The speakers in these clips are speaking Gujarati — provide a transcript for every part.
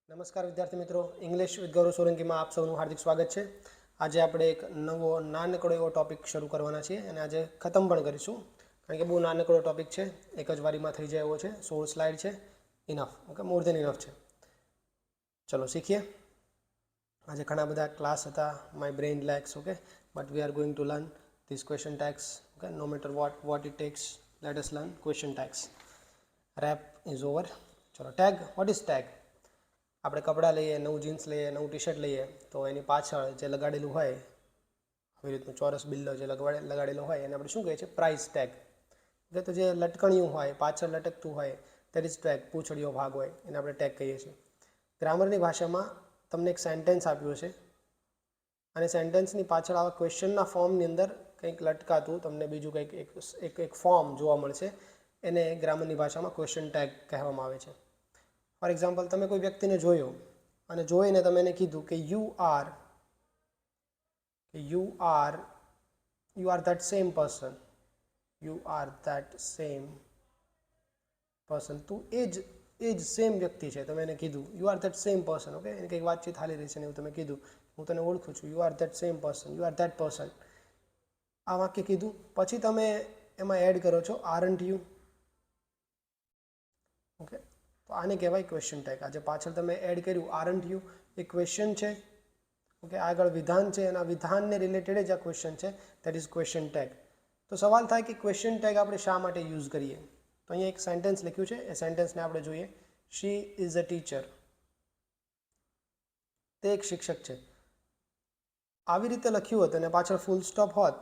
નમસ્કાર વિદ્યાર્થી મિત્રો, ઇંગ્લિશ વિથ ગૌરવ સોલંકીમાં આપ સૌનું હાર્દિક સ્વાગત છે. આજે આપણે એક નવો નાનકડો એવો ટોપિક શરૂ કરવાના છીએ અને આજે ખતમ પણ કરીશું, કારણ કે બહુ નાનકડો ટોપિક છે, એક જ વારીમાં થઈ જાય એવો છે. 16 સ્લાઇડ છે, enough. Okay, more than enough છે. ચલો શીખીએ. આજે ઘણા બધા ક્લાસ હતા, my brain lacks. Okay, but we are going to learn this question tags. Okay, no matter what it takes, let us learn question tags. Rap is over. ચલો, ટેગ. What is tag? આપણે કપડાં લઈએ, નવું જીન્સ લઈએ, નવું ટી શર્ટ લઈએ, તો એની પાછળ જે લગાડેલું હોય, આવી રીતનું ચોરસ બિલ્લો જે લગાડેલો હોય એને આપણે શું કહીએ છીએ? Price tag. એટલે તો જે લટકણિયું હોય, પાછળ લટકતું હોય, દેટ ઇઝ ટેગ. પૂંછડીયો ભાગ હોય એને આપણે ટેગ કહીએ છીએ. ગ્રામરની ભાષામાં તમને એક સેન્ટેન્સ આપ્યું છે અને સેન્ટેન્સની પાછળ આવા ક્વેશ્ચનના ફોર્મની અંદર કંઈક લટકાતું તમને બીજું કંઈક એક ફોર્મ જોવા મળશે. એને ગ્રામરની ભાષામાં ક્વેશ્ચન ટેગ કહેવામાં આવે છે. ફોર એક્ઝામ્પલ, તમે કોઈ વ્યક્તિને જોયો અને જોઈને તમે એને કીધું કે you are that same person. You are that same person. તું એ જ સેમ વ્યક્તિ છે. તમે એને કીધું you are that same person. Okay, એને કંઈક વાતચીત હાલી રહી છે ને એવું તમે કીધું, હું તને ઓળખું છું, you are that same person, you are that person. આ વાક્ય કીધું પછી તમે એમાં એડ કરો છો આરન્ટ યુ. ઓકે, તો આને કહેવાય ક્વેશ્ચન ટેગ. આજે પાછળ તમે એડ કર્યું આરન્ટ યુ, એ ક્વેશ્ચન છે. ઓકે, આગળ વિધાન છે, એના વિધાનને રિલેટેડ જ આ ક્વેશ્ચન છે, દેટ ઇઝ ક્વેશ્ચન ટેગ. તો સવાલ થાય કે ક્વેશ્ચન ટેગ આપણે શા માટે યુઝ કરીએ? તો અહીંયા એક સેન્ટેન્સ લખ્યું છે, એ સેન્ટેન્સને આપણે જોઈએ. She is a teacher. તે એક શિક્ષક છે. આવી રીતે લખ્યું હોત અને પાછળ ફૂલ સ્ટોપ હોત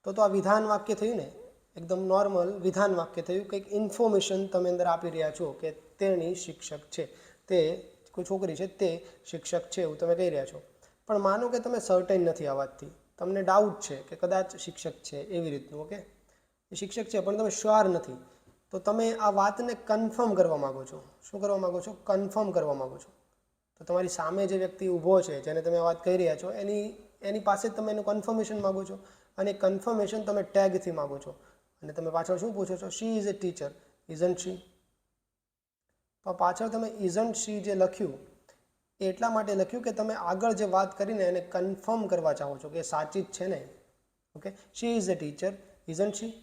તો આ વિધાન વાક્ય થયું ને, એકદમ નોર્મલ વિધાન વાક્ય થયું. કંઈક ઇન્ફોર્મેશન તમે અંદર આપી રહ્યા છો કે તેણી શિક્ષક છે, તે કોઈ છોકરી છે, તે શિક્ષક છે, એવું તમે કહી રહ્યા છો. પણ માનો કે તમે સર્ટેન નથી આ વાતથી, તમને ડાઉટ છે કે કદાચ શિક્ષક છે, એવી રીતનું. ઓકે, એ શિક્ષક છે પણ તમે શ્યોર નથી, તો તમે આ વાતને કન્ફર્મ કરવા માગો છો. શું કરવા માગો છો? કન્ફર્મ કરવા માગો છો. તો તમારી સામે જે વ્યક્તિ ઊભો છે, જેને તમે વાત કહી રહ્યા છો, એની પાસે જ તમે એનું કન્ફર્મેશન માગો છો અને કન્ફર્મેશન તમે ટેગથી માગો છો. અને તમે પાછળ શું પૂછો છો? She is a teacher, isn't she. તો પાછળ તમે ઇઝન્ટ શી જે લખ્યું એ એટલા માટે લખ્યું કે તમે આગળ જે વાત કરીને એને કન્ફર્મ કરવા ચાહો છો કે સાચી જ છે ને. Okay, she is a teacher, isn't she.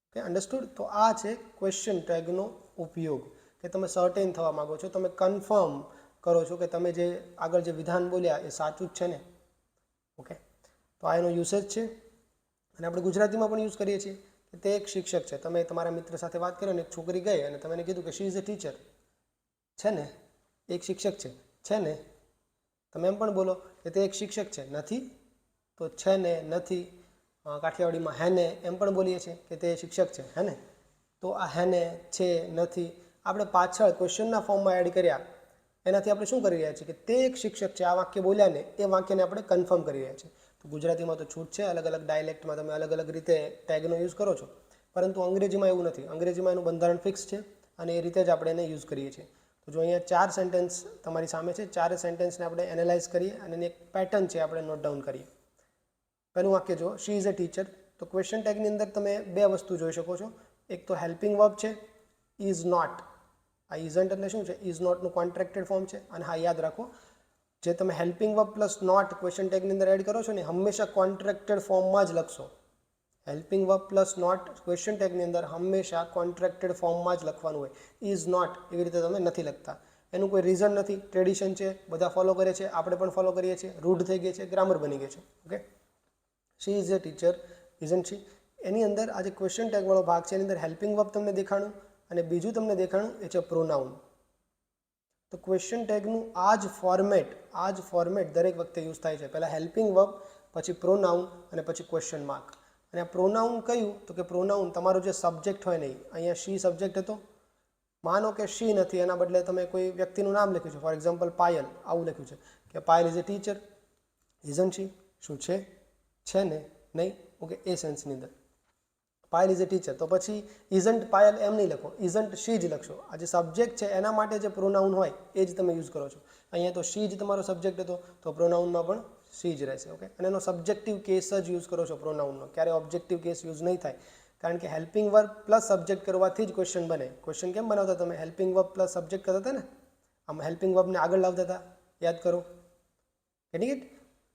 Okay, understood? તો આ છે ક્વેશ્ચન ટેગનો ઉપયોગ, કે તમે સર્ટેન થવા માગો છો, તમે કન્ફર્મ કરો છો કે તમે જે આગળ જે વિધાન બોલ્યા એ સાચું જ છે ને. ઓકે, તો આ એનો યુસેજ છે અને આપણે ગુજરાતીમાં પણ યુઝ કરીએ છીએ કે તે એક શિક્ષક છે. તમે તમારા મિત્ર સાથે વાત કરો ને એક છોકરી ગઈ અને તમે એને કીધું કે શી ઇઝ અ ટીચર. છે ને, એક શિક્ષક છે ને. તમે એમ પણ બોલો કે તે એક શિક્ષક છે. નથી તો છે ને, નથી. કાઠિયાવાડીમાં હેને એમ પણ બોલીએ છીએ કે તે શિક્ષક છે, હે ને. તો આ હેને, છે, નથી આપણે પાછળ ક્વેશ્ચનના ફોર્મમાં એડ કર્યા. એનાથી આપણે શું કરી રહ્યા છીએ કે તે એક શિક્ષક છે, આ વાક્ય બોલ્યા ને એ વાક્યને આપણે કન્ફર્મ કરી રહ્યા છીએ. તો ગુજરાતીમાં તો છૂટ છે, અલગ અલગ ડાયલેક્ટમાં તમે અલગ અલગ રીતે ટેગનો યુઝ કરો છો, પરંતુ અંગ્રેજીમાં એવું નથી. અંગ્રેજીમાં એનું બંધારણ ફિક્સ છે અને એ રીતે જ આપણે એને યુઝ કરીએ છીએ. તો જો અહીંયા 4 સેન્ટેન્સ તમારી સામે છે, 4 સેન્ટેન્સને આપણે એનાલાઇઝ કરીએ અને એની એક પેટર્ન છે આપણે નોટ ડાઉન કરીએ. પહેલું વાક્ય જો, શી ઇઝ અ ટીચર. તો ક્વેશ્ચન ટેગની અંદર તમે બે વસ્તુ જોઈ શકો છો. એક તો હેલ્પિંગ વર્બ છે, ઇઝ નોટ. આ ઇઝન્ટ એટલે શું છે? ઇઝ નોટનું કોન્ટ્રાક્ટેડ ફોર્મ છે. અને હા, યાદ રાખો, જે તમે helping verb plus not question ટેગની અંદર એડ કરો છો ને, હંમેશા કોન્ટ્રાક્ટેડ ફોર્મમાં જ લખશો. Helping verb plus not question ટેગની અંદર હંમેશા કોન્ટ્રાક્ટેડ ફોર્મમાં જ લખવાનું હોય. ઇઝ નોટ એવી રીતે તમે નથી લખતા. એનું કોઈ રીઝન નથી, ટ્રેડિશન છે, બધા ફોલો કરે છે, આપણે પણ ફોલો કરીએ છીએ, રૂઢ થઈ ગઈ છે, ગ્રામર બની ગઈ છે. Okay, she is a teacher, isn't she. એની અંદર આજે ક્વેશ્ચન ટેગ વાળો ભાગ છે, એની અંદર હેલ્પિંગ વર્બ તમને દેખાણું અને બીજું તમને દેખાણું એ છે પ્રોનાઉન. તો ક્વેશ્ચન ટેગનું આ જ ફોર્મેટ દરેક વખતે યુઝ થાય છે. પહેલાં હેલ્પિંગ વર્બ, પછી પ્રોનાઉન અને પછી ક્વેશ્ચન માર્ક. અને આ પ્રોનાઉન કયું? તો કે પ્રોનાઉન તમારો જે સબ્જેક્ટ હોય નહીં. અહીંયા શી સબ્જેક્ટ હતો, માનો કે શી નથી, એના બદલે તમે કોઈ વ્યક્તિનું નામ લખ્યું છે, ફોર એક્ઝામ્પલ પાયલ. આવું લખ્યું છે કે Payal is a teacher, isn't she. શું છે? છે ને, નહીં. ઓકે, એ સેન્સની અંદર પાયલ ઇઝ અ ટીચર. તો પછી ઇઝન્ટ પાયલ એમ નહીં લખો, ઇઝન્ટ શી જ લખશો. આ જે સબ્જેક્ટ છે એના માટે જે પ્રોનાઉન હોય એ જ તમે યુઝ કરો છો. અહીંયા તો શી જ તમારો સબ્જેક્ટ હતો, તો પ્રોનાઉનમાં પણ શી જ રહેશે. ઓકે, અને એનો સબ્જેક્ટિવ કેસ જ યુઝ કરો છો પ્રોનાઉનનો. ક્યારે ઓબ્જેક્ટિવ કેસ યુઝ નહીં થાય, કારણ કે હેલ્પિંગ વર્બ પ્લસ સબ્જેક્ટ કરવાથી જ ક્વેશ્ચન બને. ક્વેશ્ચન કેમ બનાવતા તમે? હેલ્પિંગ વર્બ પ્લસ સબ્જેક્ટ કરતા હતા ને. આમ હેલ્પિંગ વર્બને આગળ લાવતા હતા, યાદ કરો, ગેટિંગ ઇટ?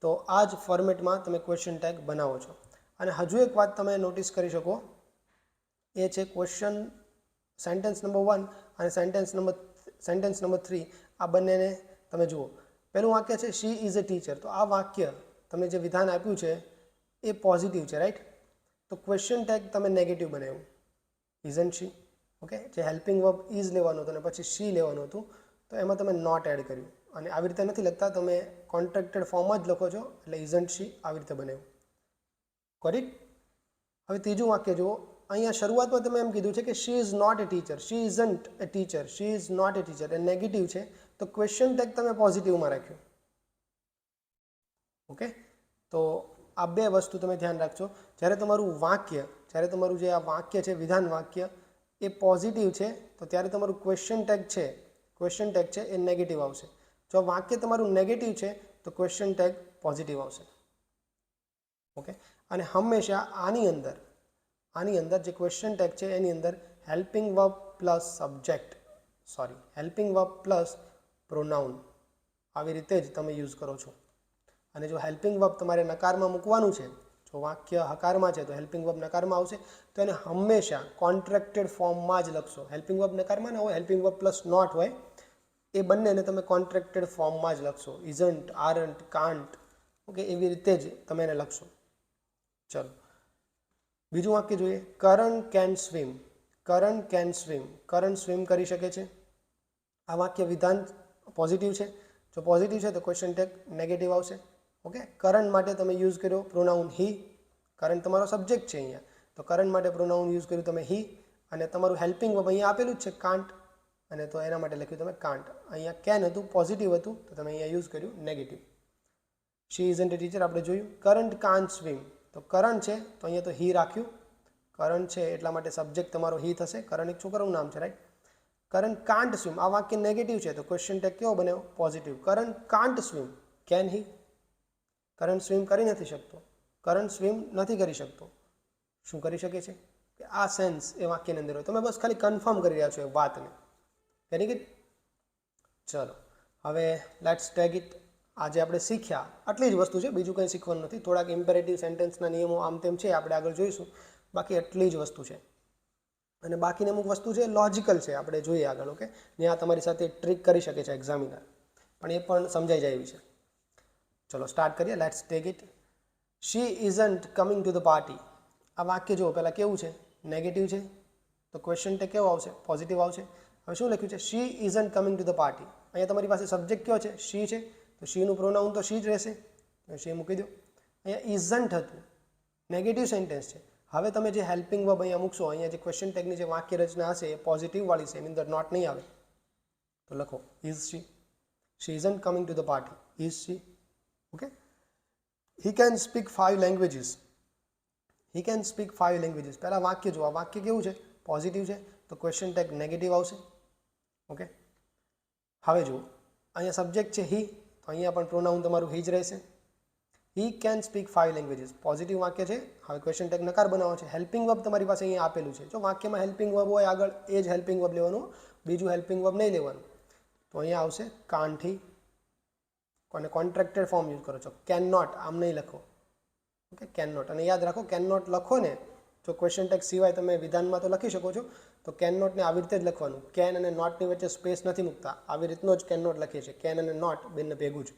તો આ જ ફોર્મેટમાં તમે ક્વેશ્ચન ટેગ બનાવો છો. અને હજુ એક વાત તમે નોટિસ કરી શકો, એ છે ક્વેશ્ચન સેન્ટેન્સ નંબર 1 અને સેન્ટેન્સ નંબર 3, આ બંનેને તમે જુઓ. પહેલું વાક્ય છે શી ઇઝ અ ટીચર. તો આ વાક્ય તમે જે વિધાન આપ્યું છે એ પોઝિટિવ છે, રાઈટ? તો ક્વેશ્ચન ટેગ તમે નેગેટિવ બનાવ્યું, ઇઝન્ટ શી. ઓકે, જે હેલ્પિંગ વર્બ ઇઝ લેવાનું હતું અને પછી શી લેવાનું હતું, તો એમાં તમે નોટ એડ કર્યું. અને આવી રીતે નથી લખતા, તમે કોન્ટ્રાક્ટેડ ફોર્મ જ લખો છો, એટલે ઇઝન્ટ શી આવી રીતે બનાવ્યું. કરેક્ટ? હવે ત્રીજું વાક્ય જુઓ. અહીંયા શરૂઆતમાં તમે એમ કીધું છે કે she is not a teacher, she isn't a teacher, she is not a teacher, એ નેગેટિવ છે. તો ક્વેશ્ચન ટેગ તમે પોઝિટિવમાં રાખ્યું. ઓકે, તો આ બે વસ્તુ તમે ધ્યાન રાખજો. જ્યારે તમારું જે આ વાક્ય છે, વિધાન વાક્ય, એ પોઝિટિવ છે, તો ત્યારે તમારું ક્વેશ્ચન ટેગ છે એ નેગેટિવ આવશે. જો વાક્ય તમારું નેગેટિવ છે તો ક્વેશ્ચન ટેગ પોઝિટિવ આવશે. ઓકે, અને હંમેશા આની અંદર જે ક્વેશ્ચન ટેગ છે એની અંદર હેલ્પિંગ વર્બ પ્લસ પ્રોનાઉન આવી રીતે જ તમે યુઝ કરો છો. અને જો હેલ્પિંગ વર્બ તમારે નકારમાં મૂકવાનું છે, જો વાક્ય હકારમાં છે તો હેલ્પિંગ વર્બ નકારમાં આવશે, તો એને હંમેશા કોન્ટ્રાક્ટેડ ફોર્મમાં જ લખશો. હેલ્પિંગ વર્બ નકારમાં ના હોય, હેલ્પિંગ વર્બ પ્લસ નોટ હોય, એ બંનેને તમે કોન્ટ્રાક્ટેડ ફોર્મમાં જ લખશો. Isn't, aren't, can't. ઓકે, એવી રીતે જ તમે એને લખશો. ચલો બીજું વાક્ય જોઈએ. કરણ કેન સ્વિમ. કરણ સ્વિમ કરી શકે છે. આ વાક્ય વિધાન પોઝિટિવ છે. જો પોઝિટિવ છે તો ક્વેશ્ચન ટેગ નેગેટિવ આવશે. ઓકે, કરણ માટે તમે યુઝ કર્યો પ્રોનાઉન હી. કરણ તમારો સબ્જેક્ટ છે અહીંયા, તો કરણ માટે પ્રોનાઉન યુઝ કર્યું તમે હી. અને તમારું હેલ્પિંગ વર્બ અહીંયા આપેલું જ છે કાન્ટ, અને તો એના માટે લખ્યું તમે કાન્ટ. અહીંયા કેન હતું, પોઝિટિવ હતું, તો તમે અહીંયા યુઝ કર્યું negative. She isn't a teacher આપણે જોયું. Karan can't swim. તો કરણ છે તો અહીંયા તો હી રાખ્યું. કરણ છે એટલા માટે સબ્જેક્ટ તમારો હી થશે. કરણ એક છોકરાનું નામ છે, રાઈટ? કરણ કાન્ટ સ્વિમ, આ વાક્ય નેગેટિવ છે, તો ક્વેશ્ચન ટેગ કેવો બન્યો? Positive. Karan can't swim, can he? Karan swim કરી નથી શકતો. કરણ સ્વિમ નથી કરી શકતો. શું કરી શકે છે? કે આ સેન્સ એ વાક્યની અંદર હોય. તમે બસ ખાલી કન્ફર્મ કરી રહ્યા છો એ વાતને. Very good. ચલો હવે લેટ્સ ટેગ ઇટ. આજે આપણે શીખ્યા આટલી જ વસ્તુ છે, બીજું કંઈ શીખવાનું નથી. થોડાક ઇમ્પેરેટિવ સેન્ટેન્સના નિયમો આમ તેમ છે, આપણે આગળ જોઈશું. બાકી એટલી જ વસ્તુ છે. અને બાકીની અમુક વસ્તુ છે લોજિકલ છે, આપણે જોઈએ આગળ. ઓકે, ત્યાં તમારી સાથે ટ્રીક કરી શકે છે એક્ઝામિનર, પણ એ પણ સમજાઈ જાય એવી છે. ચલો સ્ટાર્ટ કરીએ. Let's take it. She isn't coming to the party. આ વાક્ય જુઓ, પહેલાં કેવું છે? નેગેટિવ છે, તો ક્વેશ્ચન ટેગ કેવો આવશે? પોઝિટિવ આવશે. હવે શું લખ્યું છે? She isn't coming to the party. અહીંયા તમારી પાસે સબ્જેક્ટ કયો છે? શી છે, તો શીનું પ્રોનાઉન તો શી જ રહેશે, તો શી મૂકી દો. અહીંયા ઇઝન્ટ હતું, નેગેટિવ સેન્ટેન્સ છે. હવે તમે જે હેલ્પિંગ વર્બ અહીંયા મૂકશો, અહીંયા જે ક્વેશ્ચન ટેગની જે વાક્ય રચના હશે એ પોઝિટિવ વાળી છે, એની અંદર નોટ નહીં આવે, તો લખો is she. She isn't coming to the party, is she. Okay, he can speak 5 languages. He can speak 5 languages. પહેલાં વાક્ય જુઓ, આ વાક્ય કેવું છે? પોઝિટિવ છે, તો ક્વેશ્ચન ટેગ નેગેટિવ આવશે. ઓકે, હવે જુઓ, અહીંયા સબ્જેક્ટ છે હી, તો અહીંયા પણ પ્રોનાઉન તમારું હી જ રહેશે. હી કેન સ્પીક 5 લેંગ્વેજીસ. પોઝિટિવ વાક્ય છે. હવે ક્વેશ્ચન ટેગ નકાર બનાવવાનો છે. હેલ્પિંગ વર્બ તમારી પાસે અહીંયા આપેલું છે. જો વાક્યમાં હેલ્પિંગ વર્બ હોય આગળ, એ જ હેલ્પિંગ વર્બ લેવાનું, બીજું હેલ્પિંગ વર્બ નહીં લેવાનું. તો અહીંયા આવશે કાન્ટ હી. અને કોન્ટ્રાક્ટેડ ફોર્મ યુઝ કરો છો. કેન નોટ, આમ નહીં લખો. Okay, can not. અને યાદ રાખો, કેન નોટ લખો ને, જો ક્વેશ્ચન ટેગ સિવાય તમે વિધાનમાં તો લખી શકો છો, તો કેન નોટને આવી રીતે જ લખવાનું. કેન અને નોટની વચ્ચે સ્પેસ નથી મૂકતા, આવી રીતનો જ કેન નોટ લખીએ છીએ. કેન અને નોટ બંને ભેગું જ.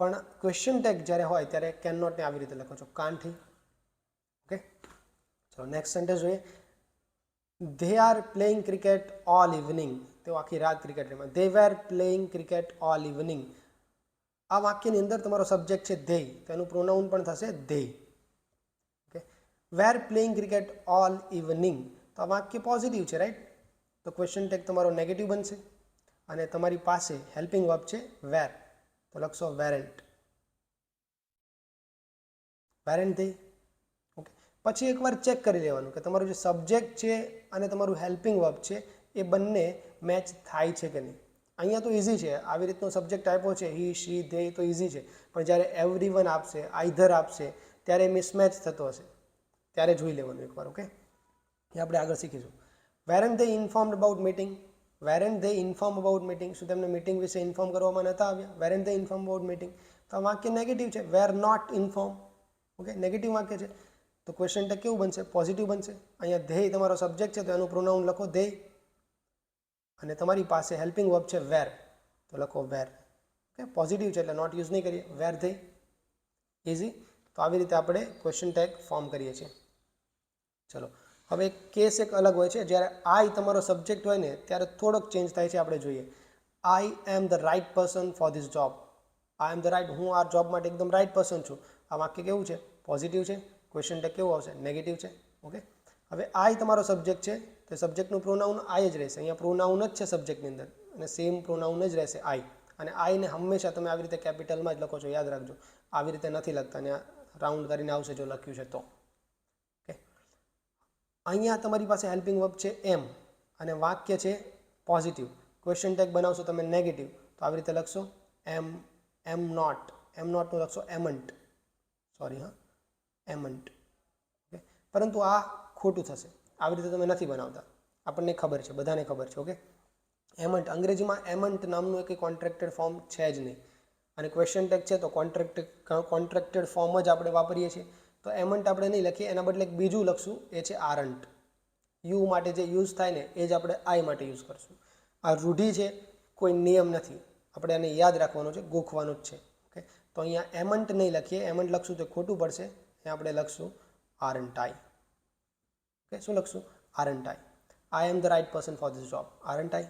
પણ ક્વેશ્ચન ટેગ જ્યારે હોય ત્યારે કેન નોટને આવી રીતે લખો છો, કાન્ટ હી. ઓકે, ચલો નેક્સ્ટ સેન્ટેન્સ જોઈએ. They are playing cricket all evening. તેઓ આખી રાત ક્રિકેટ રમ્યા. They were playing cricket all evening. આ વાક્યની અંદર તમારો સબ્જેક્ટ છે ધે, તો એનું પ્રોનાઉન પણ થશે they. Okay, were playing cricket all evening. તો આ વાક્ય પોઝિટિવ છે, રાઈટ? તો ક્વેશ્ચન ટેગ તમારો નેગેટિવ બનશે. અને તમારી પાસે હેલ્પિંગ વર્બ છે વેર, તો લખશો વેરન્ટ. વેરન્ટ ધે. ઓકે, પછી એકવાર ચેક કરી લેવાનું કે તમારું જે સબ્જેક્ટ છે અને તમારું હેલ્પિંગ વર્બ છે એ બંને મેચ થાય છે કે નહીં. અહીંયા તો ઇઝી છે, આવી રીતનો સબ્જેક્ટ આપ્યો છે હી, શી, ધે, તો ઇઝી છે. પણ જ્યારે એવરીવન આપશે, આઈધર આપશે, ત્યારે મિસમેચ થતો હશે, ત્યારે જોઈ લેવાનું એકવાર. ઓકે, એ આપણે આગળ શીખીશું. Weren't they informed about meeting. Weren't they inform about meeting, શું તેમને મીટિંગ વિશે ઇન્ફોર્મ કરવામાં નહોતા આવ્યા? Weren't they inform about meeting, તો આ વાક્ય નેગેટિવ છે. Were not inform, okay, negative વાક્ય છે. તો ક્વેશ્ચન ટેગ કેવું બનશે? પોઝિટિવ બનશે. અહીંયા ધેય તમારો સબ્જેક્ટ છે તો એનું પ્રોનાઉન લખો ધેય, અને તમારી પાસે હેલ્પિંગ વર્બ છે વેર, તો લખો વેર. ઓકે, પોઝિટિવ છે એટલે નોટ યુઝ નહીં કરીએ, વેર ધેય. ઇઝી. તો આવી રીતે આપણે ક્વેશ્ચન ટેગ ફોર્મ કરીએ છીએ. ચલો, હવે કેસ એક અલગ હોય છે. જ્યારે આઈ તમારો સબ્જેક્ટ હોય ને ત્યારે થોડોક ચેન્જ થાય છે, આપણે જોઈએ. I am the right person for this job. I am the right, હું આ જોબ માટે એકદમ રાઇટ પર્સન છું. આ વાક્ય કેવું છે? પોઝિટિવ છે. ક્વેશ્ચન ટેગ કેવું આવશે? નેગેટિવ છે. ઓકે, હવે આઈ તમારો સબ્જેક્ટ છે તો સબ્જેક્ટનું પ્રોનાઉન આઈ જ રહેશે. અહીંયા પ્રોનાઉન જ છે સબ્જેક્ટની અંદર અને સેમ પ્રોનાઉન જ રહેશે આઈ. અને આઈને હંમેશા તમે આવી રીતે કેપિટલમાં જ લખો છો, યાદ રાખજો. આવી રીતે નથી લખતા, અને રાઉન્ડ કરીને આવશે જો લખ્યું છે તો. ઓકે, અહીંયા તમારી પાસે હેલ્પિંગ વર્બ છે એમ અને વાક્ય છે પોઝિટિવ. ક્વેશ્ચન ટેગ બનાવશો તમે નેગેટિવ, તો આવી રીતે લખશો એમ, એમ નોટનું લખશો એમન્ટ, સોરી હા, એમન્ટ. ઓકે, પરંતુ આ ખોટું થશે. આવી રીતે તમે નથી બનાવતા, આપણને ખબર છે, બધાને ખબર છે. ઓકે, એમન્ટ, અંગ્રેજીમાં એમન્ટ નામનું એક કોન્ટ્રાક્ટેડ ફોર્મ છે જ નહીં. અને ક્વેશ્ચન ટેગ છે તો કોન્ટ્રાક્ટેડ ફોર્મ જ આપણે વાપરીએ છીએ. તો એમન્ટ આપણે નહીં લખીએ, એના બદલે એક બીજું લખશું, એ છે આરન્ટ. યુ માટે જે યુઝ થાય ને એ જ આપણે આઈ માટે યુઝ કરશું. આ રૂઢિ છે, કોઈ નિયમ નથી. આપણે આને યાદ રાખવાનું છે, ગોખવાનું જ છે. ઓકે, તો અહીંયા એમન્ટ નહીં લખીએ, એમન્ટ લખશું તો ખોટું પડશે. અહીંયા આપણે લખશું આરન્ટ આઈ. ઓકે, શું લખશું? Aren't I. I am the right person for this job. Aren't I.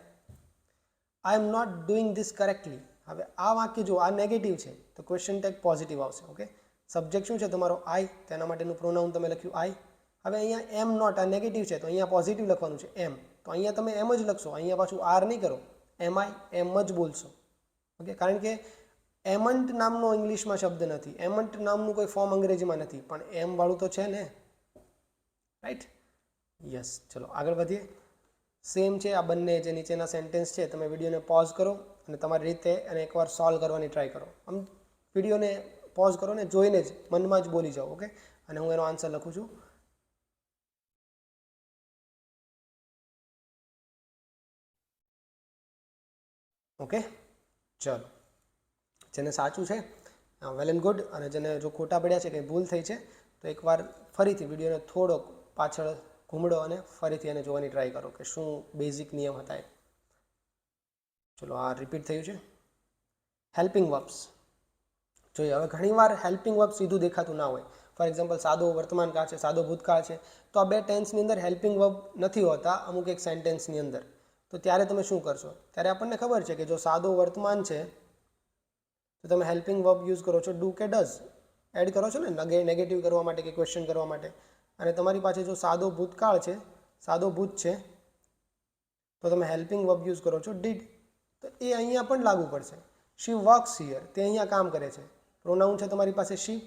I am not doing this correctly. હવે આ વાક્ય જો આ નેગેટિવ છે તો ક્વેશ્ચન ટેગ પોઝિટિવ આવશે. ઓકે, સબ્જેક્ટ શું છે તમારો? આઈ, તેના માટેનું પ્રોનાઉન તમે લખ્યું આઈ. હવે અહીંયા એમ નોટ, આ નેગેટિવ છે તો અહીંયા પોઝિટિવ લખવાનું છે એમ. તો અહીંયા તમે એમ જ લખશો, અહીંયા પાછું આર નહીં કરો, એમ આઈ, એમ જ બોલશો. ઓકે, કારણ કે એમન્ટ નામનો ઇંગ્લિશમાં શબ્દ નથી, એમન્ટ નામનું કોઈ ફોર્મ અંગ્રેજીમાં નથી, પણ એમ વાળું તો છે ને, રાઈટ? યસ. ચલો આગળ વધીએ. સેમ છે આ બંને જે નીચેના સેન્ટેન્સ છે, તમે વિડીયોને પોઝ કરો અને તમારી રીતે અને એકવાર સોલ્વ કરવાની ટ્રાય કરો. આમ વિડીયોને પોઝ કરો ને જોઈને જ મનમાં જ બોલી જાઓ. ઓકે, અને હું એનો આન્સર લખું છું. ઓકે, ચલો, જેને સાચું છે વેલ એન્ડ ગુડ, અને જેને જો ખોટા પડ્યા છે, કંઈ ભૂલ થઈ છે તો એકવાર ફરીથી વિડીયોને થોડોક પાછળ ઘૂમડો અને ફરીથી એને જોવાની ટ્રાય કરો કે શું બેઝિક નિયમ હતા એ. ચલો, આ રિપીટ થયું છે. હેલ્પિંગ વર્બ્સ જોઈએ. હવે ઘણીવાર હેલ્પિંગ વર્બ સીધું દેખાતું ના હોય. ફોર એક્ઝામ્પલ, સાદો વર્તમાન કાળ છે, સાદો ભૂતકાળ છે, તો આ બે ટેન્સની અંદર હેલ્પિંગ વર્બ નથી હોતા અમુક એક સેન્ટેન્સની અંદર. તો ત્યારે તમે શું કરશો? ત્યારે આપણને ખબર છે કે જો સાદો વર્તમાન છે તો તમે હેલ્પિંગ વર્બ યુઝ કરો છો ડુ કે ડઝ, એડ કરો છો ને નેગેટિવ કરવા માટે કે ક્વેશ્ચન કરવા માટે. અને તમારી પાસે જો સાદો ભૂતકાળ છે, સાદો ભૂત છે, તો તમે હેલ્પિંગ વર્બ યુઝ કરો છો ડીડ. તો એ અહીંયા પણ લાગુ પડશે. શી વર્ક્સ હિયર, તે અહીંયા કામ કરે છે. પ્રોનાઉન છે તમારી પાસે શી.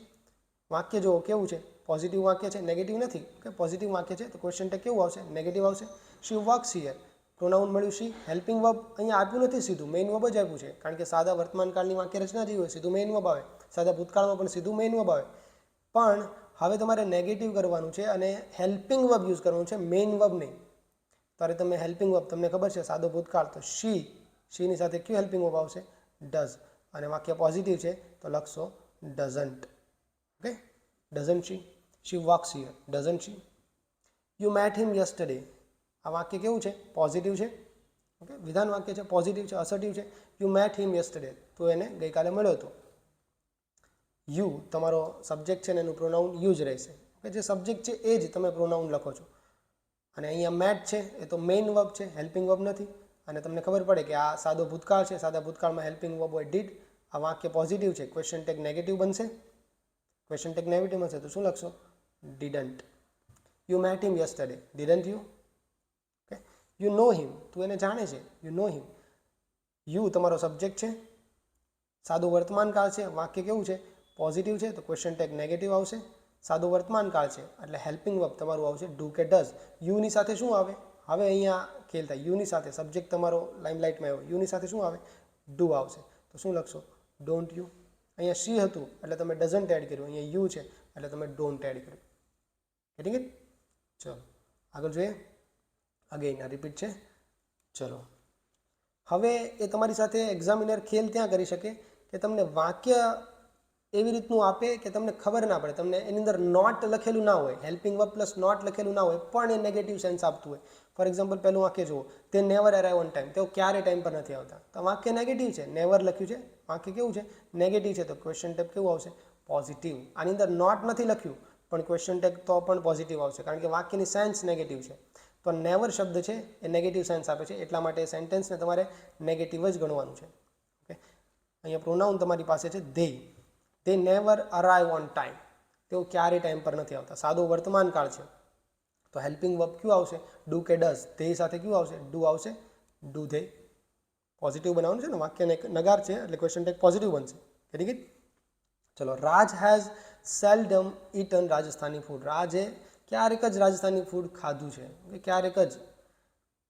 વાક્ય જો કેવું છે? પોઝિટિવ વાક્ય છે, નેગેટિવ નથી. ઓકે, પોઝિટિવ વાક્ય છે તો ક્વેશ્ચન ટેગ કેવું આવશે? નેગેટિવ આવશે. શી વર્ક્સ હિયર, પ્રોનાઉન મળ્યું શી. હેલ્પિંગ વર્બ અહીંયા આપ્યું નથી, સીધું મેઇન વર્બ જ આપ્યું છે. કારણ કે સાદા વર્તમાનકાળની વાક્ય રચના જેવી હોય સીધું મેઇન વર્બ આવે, સાદા ભૂતકાળમાં પણ સીધું મેઇન વર્બ આવે. પણ હવે તમારે નેગેટિવ કરવાનું છે અને હેલ્પિંગ વર્બ યુઝ કરવાનું છે, મેઇન વર્બ નહીં. ત્યારે તમે હેલ્પિંગ વર્બ, તમને ખબર છે સાદો ભૂતકાળ તો શીની સાથે કયું હેલ્પિંગ વર્બ આવશે? ડઝ. અને વાક્ય પોઝિટિવ છે તો લખશો doesn't. Okay, doesn't she works here, doesn't she. You met him yesterday, આ વાક્ય કેવું છે? પોઝિટિવ છે. ઓકે, વિધાન વાક્ય છે, પોઝિટિવ છે, અસર્ટિવ છે. યુ મેટ હિમ યસ્ટરડે, તો એને ગઈકાલે મળ્યો હતો. યુ તમારો સબ્જેક્ટ છે ને એનું પ્રોનાઉન યુ જ રહેશે. ઓકે, જે સબ્જેક્ટ છે એ જ તમે પ્રોનાઉન લખો છો. અને અહીંયા મેટ છે એ તો મેઇન વર્બ છે, હેલ્પિંગ વર્બ નથી. અને તમને ખબર પડે કે આ સાદો ભૂતકાળ છે, સાદા ભૂતકાળમાં હેલ્પિંગ વર્બ હોય ડીડ. આ વાક્ય પોઝિટિવ છે, ક્વેશ્ચન ટેગ નેગેટિવ બનશે. ક્વેશ્ચન ટેગ નેગેટિવ બનશે તો શું લખશો? Didn't. You met him yesterday, didn't you. Okay, you know him, તું એને જાણે છે, યુ નો હિમ. યુ તમારો સબ્જેક્ટ છે, સાદું વર્તમાન કાળ છે, વાક્ય કેવું છે? પોઝિટિવ છે તો ક્વેશ્ચન ટેગ નેગેટિવ આવશે. સાદું વર્તમાન કાળ છે એટલે હેલ્પિંગ વર્બ તમારું આવશે ડુ કે ડઝ. યુની સાથે શું આવે? હવે અહીંયા ખેલ થાય. યુની સાથે સબ્જેક્ટ તમારો લાઇમલાઇટમાં આવ્યો, યુની સાથે શું આવે? ડુ આવશે. તો શું લખશો? Don't you. અહીંયા શી હતું એટલે તમે ડઝન્ટ એડ કર્યું, અહીંયા યુ છે એટલે તમે ડોન્ટ એડ કર્યું. ઠીક છે? ચલો આગળ જોઈએ. અગેન આ રિપીટ છે. ચલો હવે એ તમારી સાથે એક્ઝામિનર ખેલ ત્યાં કરી શકે કે તમને વાક્ય એવી રીતનું આપે કે તમને ખબર ના પડે, તમને એની અંદર નોટ લખેલું ના હોય, હેલ્પિંગ વર્બ પ્લસ નોટ લખેલું ના હોય, પણ એ નેગેટિવ સેન્સ આપતું હોય. ફોર એક્ઝામ્પલ પહેલું વાક્ય જુઓ, તે નેવર અરાઇવ ઓન ટાઈમ, તેઓ ક્યારે ટાઈમ પર નથી આવતા. તો વાક્ય નેગેટિવ છે, નેવર લખ્યું છે, વાક્ય કેવું છે? નેગેટિવ છે. તો ક્વેશ્ચન ટેગ કેવું આવશે? પોઝિટિવ. આની અંદર નોટ નથી લખ્યું પણ ક્વેશ્ચન ટેગ તો પણ પોઝિટિવ આવશે, કારણ કે વાક્યની સેન્સ નેગેટિવ છે. તો નેવર શબ્દ છે એ નેગેટિવ સેન્સ આપે છે, એટલા માટે સેન્ટેન્સને તમારે નેગેટિવ જ ગણવાનું છે. ઓકે, અહીંયા પ્રોનાઉન તમારી પાસે છે they never arrive on time, તેઓ ક્યારે ટાઈમ પર નથી આવતા. સાદો વર્તમાન કાળ છે, તો હેલ્પિંગ વર્બ ક્યું આવશે? ડુ કે ડઝ. તે સાથે ક્યું આવશે? ડુ આવશે. Do they. પોઝિટિવ બનાવવાનું છે ને, વાક્યને નગાર છે એટલે ક્વેશ્ચન ટેગ પોઝિટિવ બનશે. ઠીક છે. ચલો, રાજ has seldom eaten Rajasthani food. રાજે ક્યારેક જ રાજસ્થાની ફૂડ ખાધું છે. ઓકે, ક્યારેક જ.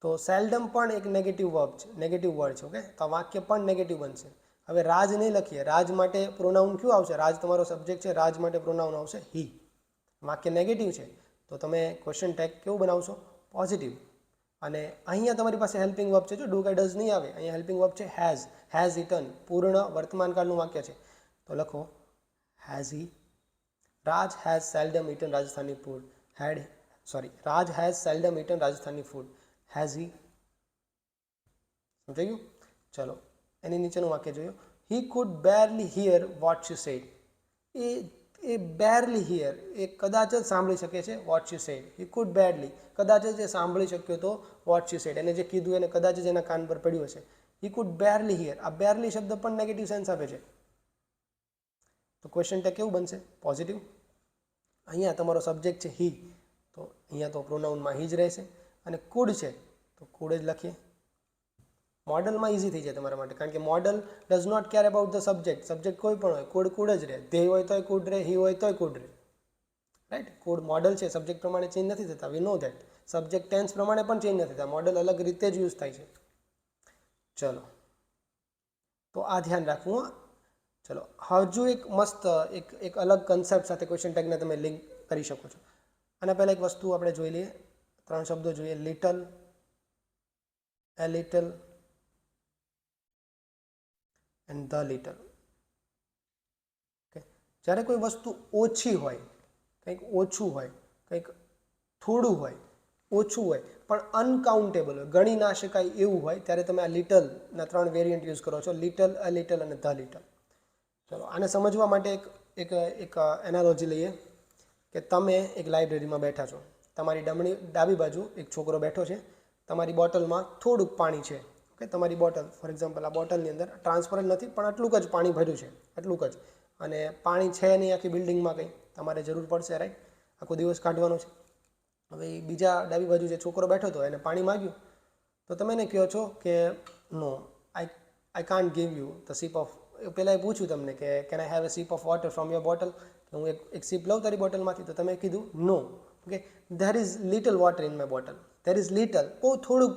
તો સેલ્ડમ પણ એક નેગેટિવ વર્બ છે, નેગેટિવ વર્ડ છે. ઓકે, તો વાક્ય પણ નેગેટિવ બનશે. હવે રાજ નહીં લખીએ, રાજ માટે પ્રોનાઉન ક્યું આવશે? રાજ તમારો સબ્જેક્ટ છે, રાજ માટે પ્રોનાઉન આવશે હી. વાક્ય નેગેટિવ છે તો તમે ક્વેશ્ચન ટેગ કેવું બનાવશો? પોઝિટિવ. અને અહીંયા તમારી પાસે હેલ્પિંગ વર્બ છે, જો ડુ કે ડઝ નહીં આવે, અહીંયા હેલ્પિંગ વર્બ છે હેઝ ઇટન, પૂર્ણ વર્તમાનકાળનું વાક્ય છે. તો લખો has he. Raj has seldom eaten Rajasthani food. Raj has seldom eaten Rajasthani food. Has he. સમજાઈ ગયું? ચલો, એની નીચેનું વાક્ય જોયું. He could barely hear what she said. એ બેરલી હિયર, એ કદાચ જ સાંભળી શકે છે what she said. He could barely, કદાચ જ એ સાંભળી શક્યો તો વોટ શી સેડ. એને જે કીધું એને કદાચ જ એના કાન પર પડ્યું હશે. હી કુડ બેરલી હિયર. આ બેરલી શબ્દ પણ નેગેટિવ સેન્સ આપે છે, તો ક્વેશ્ચન ટેગ કેવું બનશે? પોઝિટિવ. અહીંયા તમારો સબ્જેક્ટ છે હી, તો અહીંયા તો પ્રોનાઉનમાં હી જ રહેશે. અને કુડ છે તો કુડ જ લખીએ. મોડલમાં ઇઝી થઈ જાય તમારા માટે, કારણ કે model does not care about the subject. Subject કોઈ પણ હોય, કુડ જ રહે. ધે હોય તોય કુડ રહે, હી હોય તોય કુડ રહે. રાઈટ? કુડ મોડલ છે, સબ્જેક્ટ પ્રમાણે ચેન્જ નથી થતા. વી નો ધેટ. સબ્જેક્ટ ટેન્સ પ્રમાણે પણ ચેન્જ નથી થતા, મોડલ અલગ રીતે જ યુઝ થાય છે. ચલો, તો આ ધ્યાન રાખવું. ચલો, હજુ એક મસ્ત એક અલગ કન્સેપ્ટ સાથે ક્વેશ્ચન ટેગને તમે લિંક કરી શકો છો. આના પહેલાં એક વસ્તુ આપણે જોઈ લઈએ, 3 શબ્દો જોઈએ. Little, A little and the little. Okay, જ્યારે કોઈ વસ્તુ ઓછી હોય, કંઈક ઓછું હોય, કંઈક થોડું હોય, ઓછું હોય પણ અનકાઉન્ટેબલ હોય, ગણી ના શકાય એવું હોય, ત્યારે તમે આ લિટલના 3 વેરિયન્ટ યુઝ કરો છો, લિટલ, અ લિટલ અને ધ લિટલ. ચલો, આને સમજવા માટે એક એનાલોજી લઈએ કે તમે એક લાઇબ્રેરીમાં બેઠા છો. તમારી ડાબી બાજુ એક છોકરો બેઠો છે, તમારી બોટલમાં થોડુંક પાણી છે. ઓકે, તમારી બોટલ, ફોર એક્ઝામ્પલ આ બોટલની અંદર ટ્રાન્સપરન્ટ નથી પણ આટલુંક જ પાણી ભર્યું છે, આટલુંક જ. અને પાણી છે નહીં આખી બિલ્ડિંગમાં, કંઈ તમારે જરૂર પડશે, રાઈટ? આખો દિવસ કાઢવાનો છે. હવે બીજા ડાબી બાજુ જે છોકરો બેઠો હતો એને પાણી માગ્યું, તો તમે એને કહો છો કે no, I can't give you the sip of. પહેલાં એ પૂછ્યું તમને કે can I have a sip of water from your bottle, કે હું એક સીપ લઉં તારી બોટલમાંથી, તો તમે કીધું no. Okay, there is little water in my bottle. There is little, બહુ થોડુંક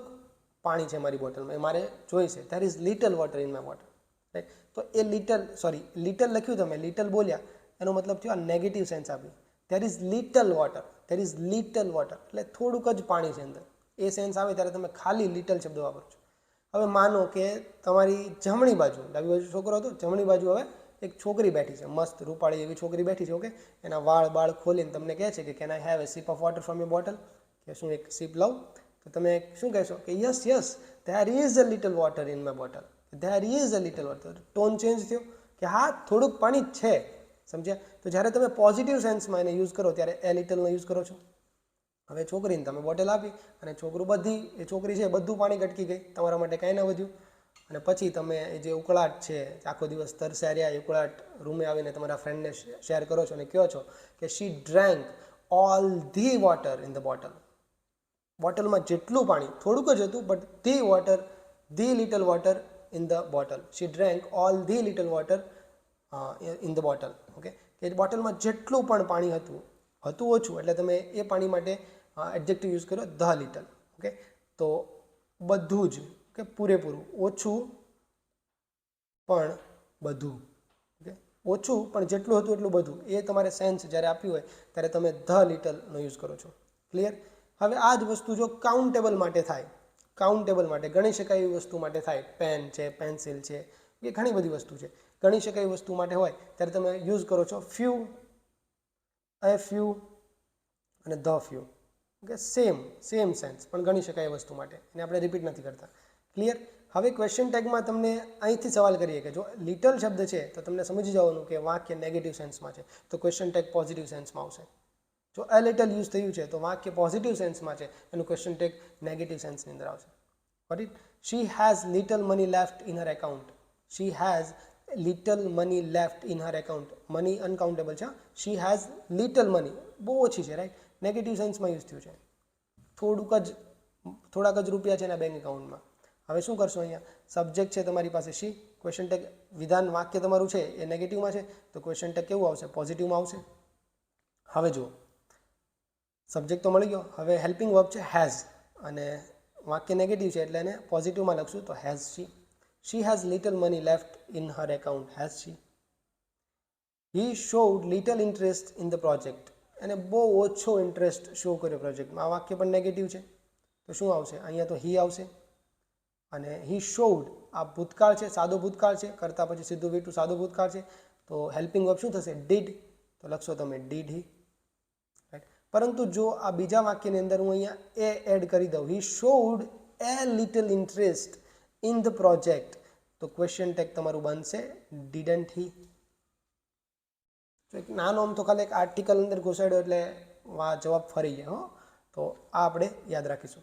પાણી છે મારી બોટલમાં, એ મારે જોઈશે. There is little water in my bottle. Right? તો એ લિટલ લખ્યું, તમે લિટલ બોલ્યા, એનો મતલબ થયો આ નેગેટિવ સેન્સ આપ્યું. There is little water, there is little water, એટલે થોડુંક જ પાણી છે અંદર. એ સેન્સ આવે ત્યારે તમે ખાલી લિટલ શબ્દ વાપરો છો. હવે માનો કે તમારી જમણી બાજુ, ડાબી બાજુ છોકરો હતો, જમણી બાજુ હવે એક છોકરી બેઠી છે, મસ્ત રૂપાળી એવી છોકરી બેઠી છે. ઓકે, એના બાળ ખોલીને તમને કહે છે કે can I have a sip of water from your bottle, કે શું એક સીપ લઉં? તો તમે શું કહેશો કે yes there is a little water in my bottle. There is a little water. Tone change થયો કે હા થોડુંક પાણી છે. સમજ્યા? તો જ્યારે તમે પોઝિટિવ સેન્સમાં એને યુઝ કરો ત્યારે એ લિટલનો યુઝ કરો છો. હવે છોકરીને તમે બોટલ આપી અને છોકરી છે બધું પાણી ગટકી ગઈ, તમારા માટે કાંઈ ના વધ્યું. અને પછી તમે જે ઉકળાટ છે, આખો દિવસ તરસ્યા રહ્યા, એ ઉકળાટ રૂમે આવીને તમારા ફ્રેન્ડને શેર કરો છો અને કહો છો કે she drank all the water in the bottle. બોટલમાં જેટલું પાણી, થોડુંક જ હતું, but the little water in the bottle. She drank all the little water in the bottle. Okay, કે બોટલમાં જેટલું પણ પાણી હતું ઓછું, એટલે તમે એ પાણી માટે એડજેક્ટિવ યુઝ કર્યો ધ લિટલ. ઓકે, તો બધું જ, કે પૂરેપૂરું, ઓછું પણ બધું. ઓકે, ઓછું પણ જેટલું હતું એટલું બધું, એ તમારે સેન્સ જ્યારે આપ્યું હોય ત્યારે તમે ધ લિટલનો યુઝ કરો છો. ક્લિયર? હવે આ જ વસ્તુ જો કાઉન્ટેબલ માટે થાય, કાઉન્ટેબલ માટે, ગણી શકાય એવી વસ્તુ માટે થાય. પેન છે, પેન્સિલ છે, એ ઘણી બધી વસ્તુ છે. ગણી શકાય એવી વસ્તુ માટે હોય ત્યારે તમે યુઝ કરો છો ફ્યુ, એ ફ્યુ અને the few. Okay, same sense, પણ ગણી શકાય એ વસ્તુ માટે એને આપણે રિપીટ નથી કરતા. ક્લિયર? હવે ક્વેશ્ચન ટેગમાં તમને અહીંથી સવાલ કરીએ કે જો લિટલ શબ્દ છે તો તમને સમજી જવાનું કે વાક્ય નેગેટિવ સેન્સમાં છે, તો ક્વેશ્ચન ટેગ પોઝિટિવ સેન્સમાં આવશે. જો અ લિટલ યુઝ થયું છે તો વાક્ય પોઝિટિવ સેન્સમાં છે, એનું ક્વેશ્ચન ટેગ નેગેટિવ સેન્સની અંદર આવશે. Got it? She has little money left in her account. She has little money left in her account. Money uncountable છે. She has little money, બહુ ઓછી છે, રાઈટ? નેગેટિવ સેન્સમાં યુઝ થયું છે. થોડાક જ રૂપિયા છે એના બેંક એકાઉન્ટમાં. હવે શું કરશો? અહીંયા સબ્જેક્ટ છે તમારી પાસે શી, ક્વેશ્ચન ટેગ વિધાન વાક્ય તમારું છે એ નેગેટિવમાં છે, તો ક્વેશ્ચન ટેગ કેવું આવશે? પોઝિટિવમાં આવશે. હવે જુઓ, સબ્જેક્ટ તો મળી ગયો. હવે હેલ્પિંગ વર્બ છે હેઝ, અને વાક્ય નેગેટિવ છે એટલે એને પોઝિટિવમાં લખશું તો has she. She has little money left in her account. Has she. He showed little interest in the project. એને બહુ ઓછો ઇન્ટરેસ્ટ શો કર્યો પ્રોજેક્ટમાં. આ વાક્ય પણ નેગેટિવ છે તો શું આવશે? અહીંયા તો હી આવશે. અને હી શોડ, આ ભૂતકાળ છે, સાદો ભૂતકાળ છે, કરતા પછી સીધું વીટું સાદો ભૂતકાળ છે, તો હેલ્પિંગ વર્બ શું થશે? ડીડ. તો લખશો તમે ડીડ હી. રાઈટ? પરંતુ જો આ બીજા વાક્યની અંદર હું અહીંયા એ એડ કરી દઉં, he showed a little interest in the project, તો ક્વેશ્ચન ટેગ તમારું બનશે ડીડન્ટ હી. એક નાનો આમ તો ખાલી એક આર્ટિકલ અંદર ઘુસાડ્યો એટલે જવાબ ફરી જાય. તો આ આપણે યાદ રાખીશું.